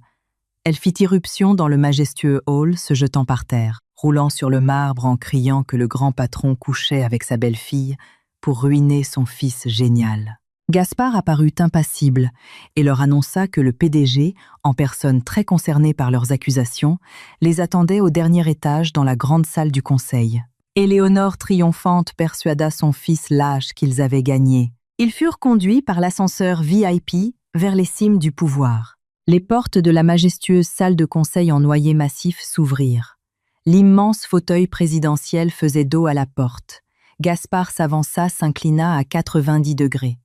Elle fit irruption dans le majestueux hall, se jetant par terre, roulant sur le marbre en criant que le grand patron couchait avec sa belle-fille pour ruiner son fils génial. Gaspard apparut impassible et leur annonça que le PDG, en personne très concernée par leurs accusations, les attendait au dernier étage dans la grande salle du conseil. Éléonore triomphante persuada son fils lâche qu'ils avaient gagné. Ils furent conduits par l'ascenseur VIP vers les cimes du pouvoir. Les portes de la majestueuse salle de conseil en noyer massif s'ouvrirent. L'immense fauteuil présidentiel faisait dos à la porte. Gaspard s'avança, s'inclina à 90 degrés.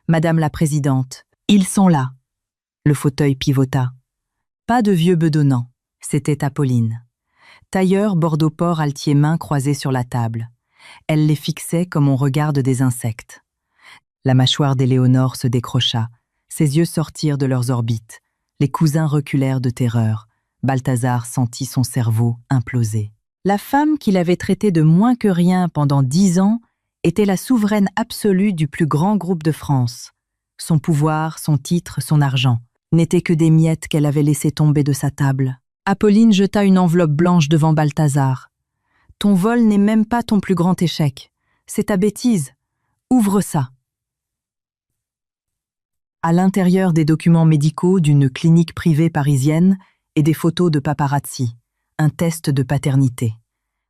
« Madame la Présidente, ils sont là. » Le fauteuil pivota. Pas de vieux bedonnant, c'était Apolline. Tailleur Bordeaux-Port altier mains croisées sur la table. Elle les fixait comme on regarde des insectes. La mâchoire d'Éléonore se décrocha. Ses yeux sortirent de leurs orbites. Les cousins reculèrent de terreur. Balthazar sentit son cerveau imploser. La femme qu'il avait traitée de moins que rien pendant 10 ans était la souveraine absolue du plus grand groupe de France. Son pouvoir, son titre, son argent n'étaient que des miettes qu'elle avait laissées tomber de sa table. Apolline jeta une enveloppe blanche devant Balthazar. « Ton vol n'est même pas ton plus grand échec. C'est ta bêtise. Ouvre ça. » À l'intérieur des documents médicaux d'une clinique privée parisienne et des photos de paparazzi, un test de paternité.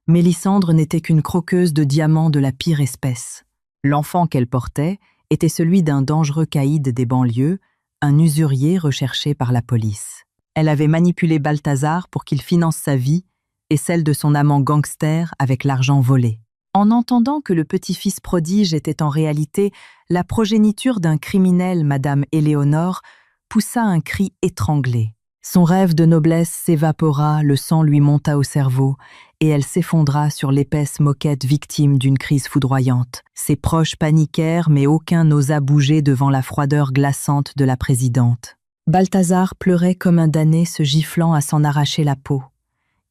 Mélissandre n'était qu'une croqueuse de diamants de la pire espèce. L'enfant qu'elle portait était celui d'un dangereux caïd des banlieues, un usurier recherché par la police. Elle avait manipulé Balthazar pour qu'il finance sa vie et celle de son amant gangster avec l'argent volé. En entendant que le petit-fils prodige était en réalité la progéniture d'un criminel, Madame Éléonore poussa un cri étranglé. Son rêve de noblesse s'évapora, le sang lui monta au cerveau, et elle s'effondra sur l'épaisse moquette victime d'une crise foudroyante. Ses proches paniquèrent, mais aucun n'osa bouger devant la froideur glaçante de la présidente. Balthazar pleurait comme un damné se giflant à s'en arracher la peau.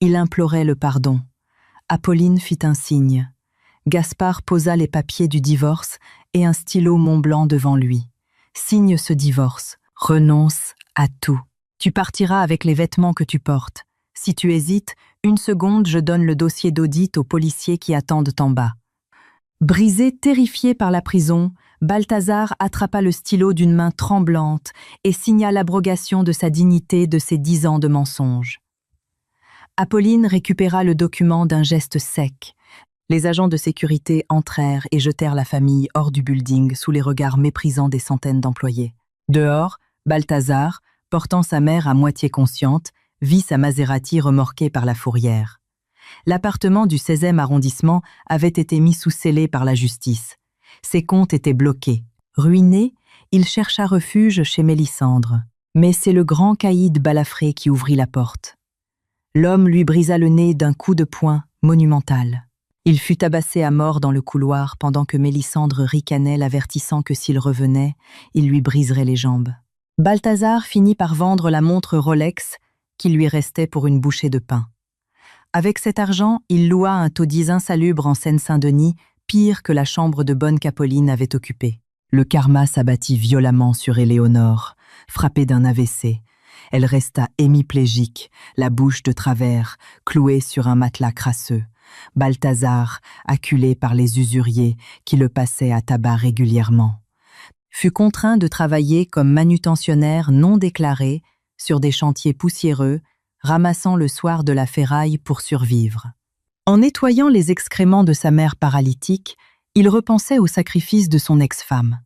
Il implorait le pardon. Apolline fit un signe. Gaspard posa les papiers du divorce et un stylo Montblanc devant lui. Signe ce divorce. Renonce à tout. Tu partiras avec les vêtements que tu portes. Si tu hésites, 1 seconde, je donne le dossier d'audit aux policiers qui attendent en bas. Brisé, terrifié par la prison, Balthazar attrapa le stylo d'une main tremblante et signa l'abrogation de sa dignité de ses 10 ans de mensonges. Apolline récupéra le document d'un geste sec. Les agents de sécurité entrèrent et jetèrent la famille hors du building sous les regards méprisants des centaines d'employés. Dehors, Balthazar, portant sa mère à moitié consciente, vit sa Maserati remorquée par la fourrière. L'appartement du 16e arrondissement avait été mis sous scellé par la justice. Ses comptes étaient bloqués. Ruiné, il chercha refuge chez Mélissandre. Mais c'est le grand caïd balafré qui ouvrit la porte. L'homme lui brisa le nez d'un coup de poing monumental. Il fut tabassé à mort dans le couloir pendant que Mélisandre ricanait, l'avertissant que s'il revenait, il lui briserait les jambes. Balthazar finit par vendre la montre Rolex qui lui restait pour une bouchée de pain. Avec cet argent, il loua un taudis insalubre en Seine-Saint-Denis, pire que la chambre de bonne Capoline avait occupée. Le karma s'abattit violemment sur Éléonore, frappée d'un AVC. Elle resta hémiplégique, la bouche de travers, clouée sur un matelas crasseux. Balthazar, acculé par les usuriers qui le passaient à tabac régulièrement, fut contraint de travailler comme manutentionnaire non déclaré sur des chantiers poussiéreux, ramassant le soir de la ferraille pour survivre. En nettoyant les excréments de sa mère paralytique, il repensait au sacrifice de son ex-femme.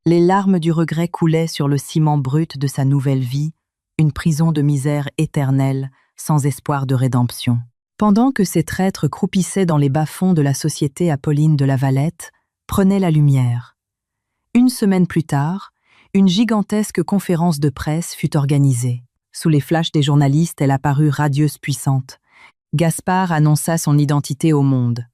Les larmes du regret coulaient sur le ciment brut de sa nouvelle vie, une prison de misère éternelle, sans espoir de rédemption. Pendant que ces traîtres croupissaient dans les bas-fonds de la société Apolline de la Valette, prenait la lumière. Une semaine plus tard, une gigantesque conférence de presse fut organisée. Sous les flashs des journalistes, elle apparut radieuse puissante. Gaspard annonça son identité au monde.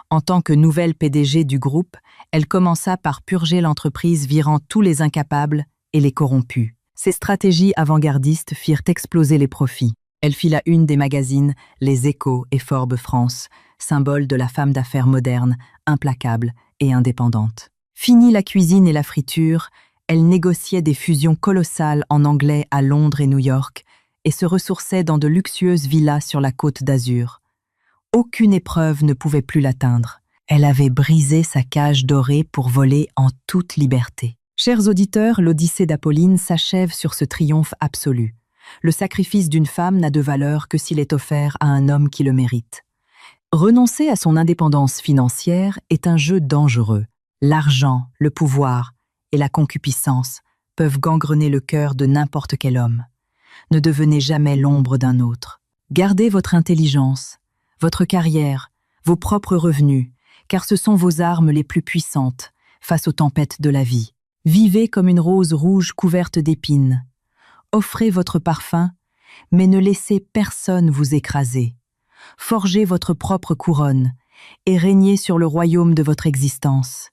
En tant que nouvelle PDG du groupe, elle commença par purger l'entreprise, virant tous les incapables et les corrompus. Ses stratégies avant-gardistes firent exploser les profits. Elle fit la une des magazines Les Échos et Forbes France, symbole de la femme d'affaires moderne, implacable et indépendante. Fini la cuisine et la friture, elle négociait des fusions colossales en anglais à Londres et New York et se ressourçait dans de luxueuses villas sur la Côte d'Azur. Aucune épreuve ne pouvait plus l'atteindre. Elle avait brisé sa cage dorée pour voler en toute liberté. Chers auditeurs, l'Odyssée d'Apolline s'achève sur ce triomphe absolu. Le sacrifice d'une femme n'a de valeur que s'il est offert à un homme qui le mérite. Renoncer à son indépendance financière est un jeu dangereux. L'argent, le pouvoir et la concupiscence peuvent gangrener le cœur de n'importe quel homme. Ne devenez jamais l'ombre d'un autre. Gardez votre intelligence, votre carrière, vos propres revenus, car ce sont vos armes les plus puissantes face aux tempêtes de la vie. Vivez comme une rose rouge couverte d'épines. Offrez votre parfum, mais ne laissez personne vous écraser. Forgez votre propre couronne et régnez sur le royaume de votre existence.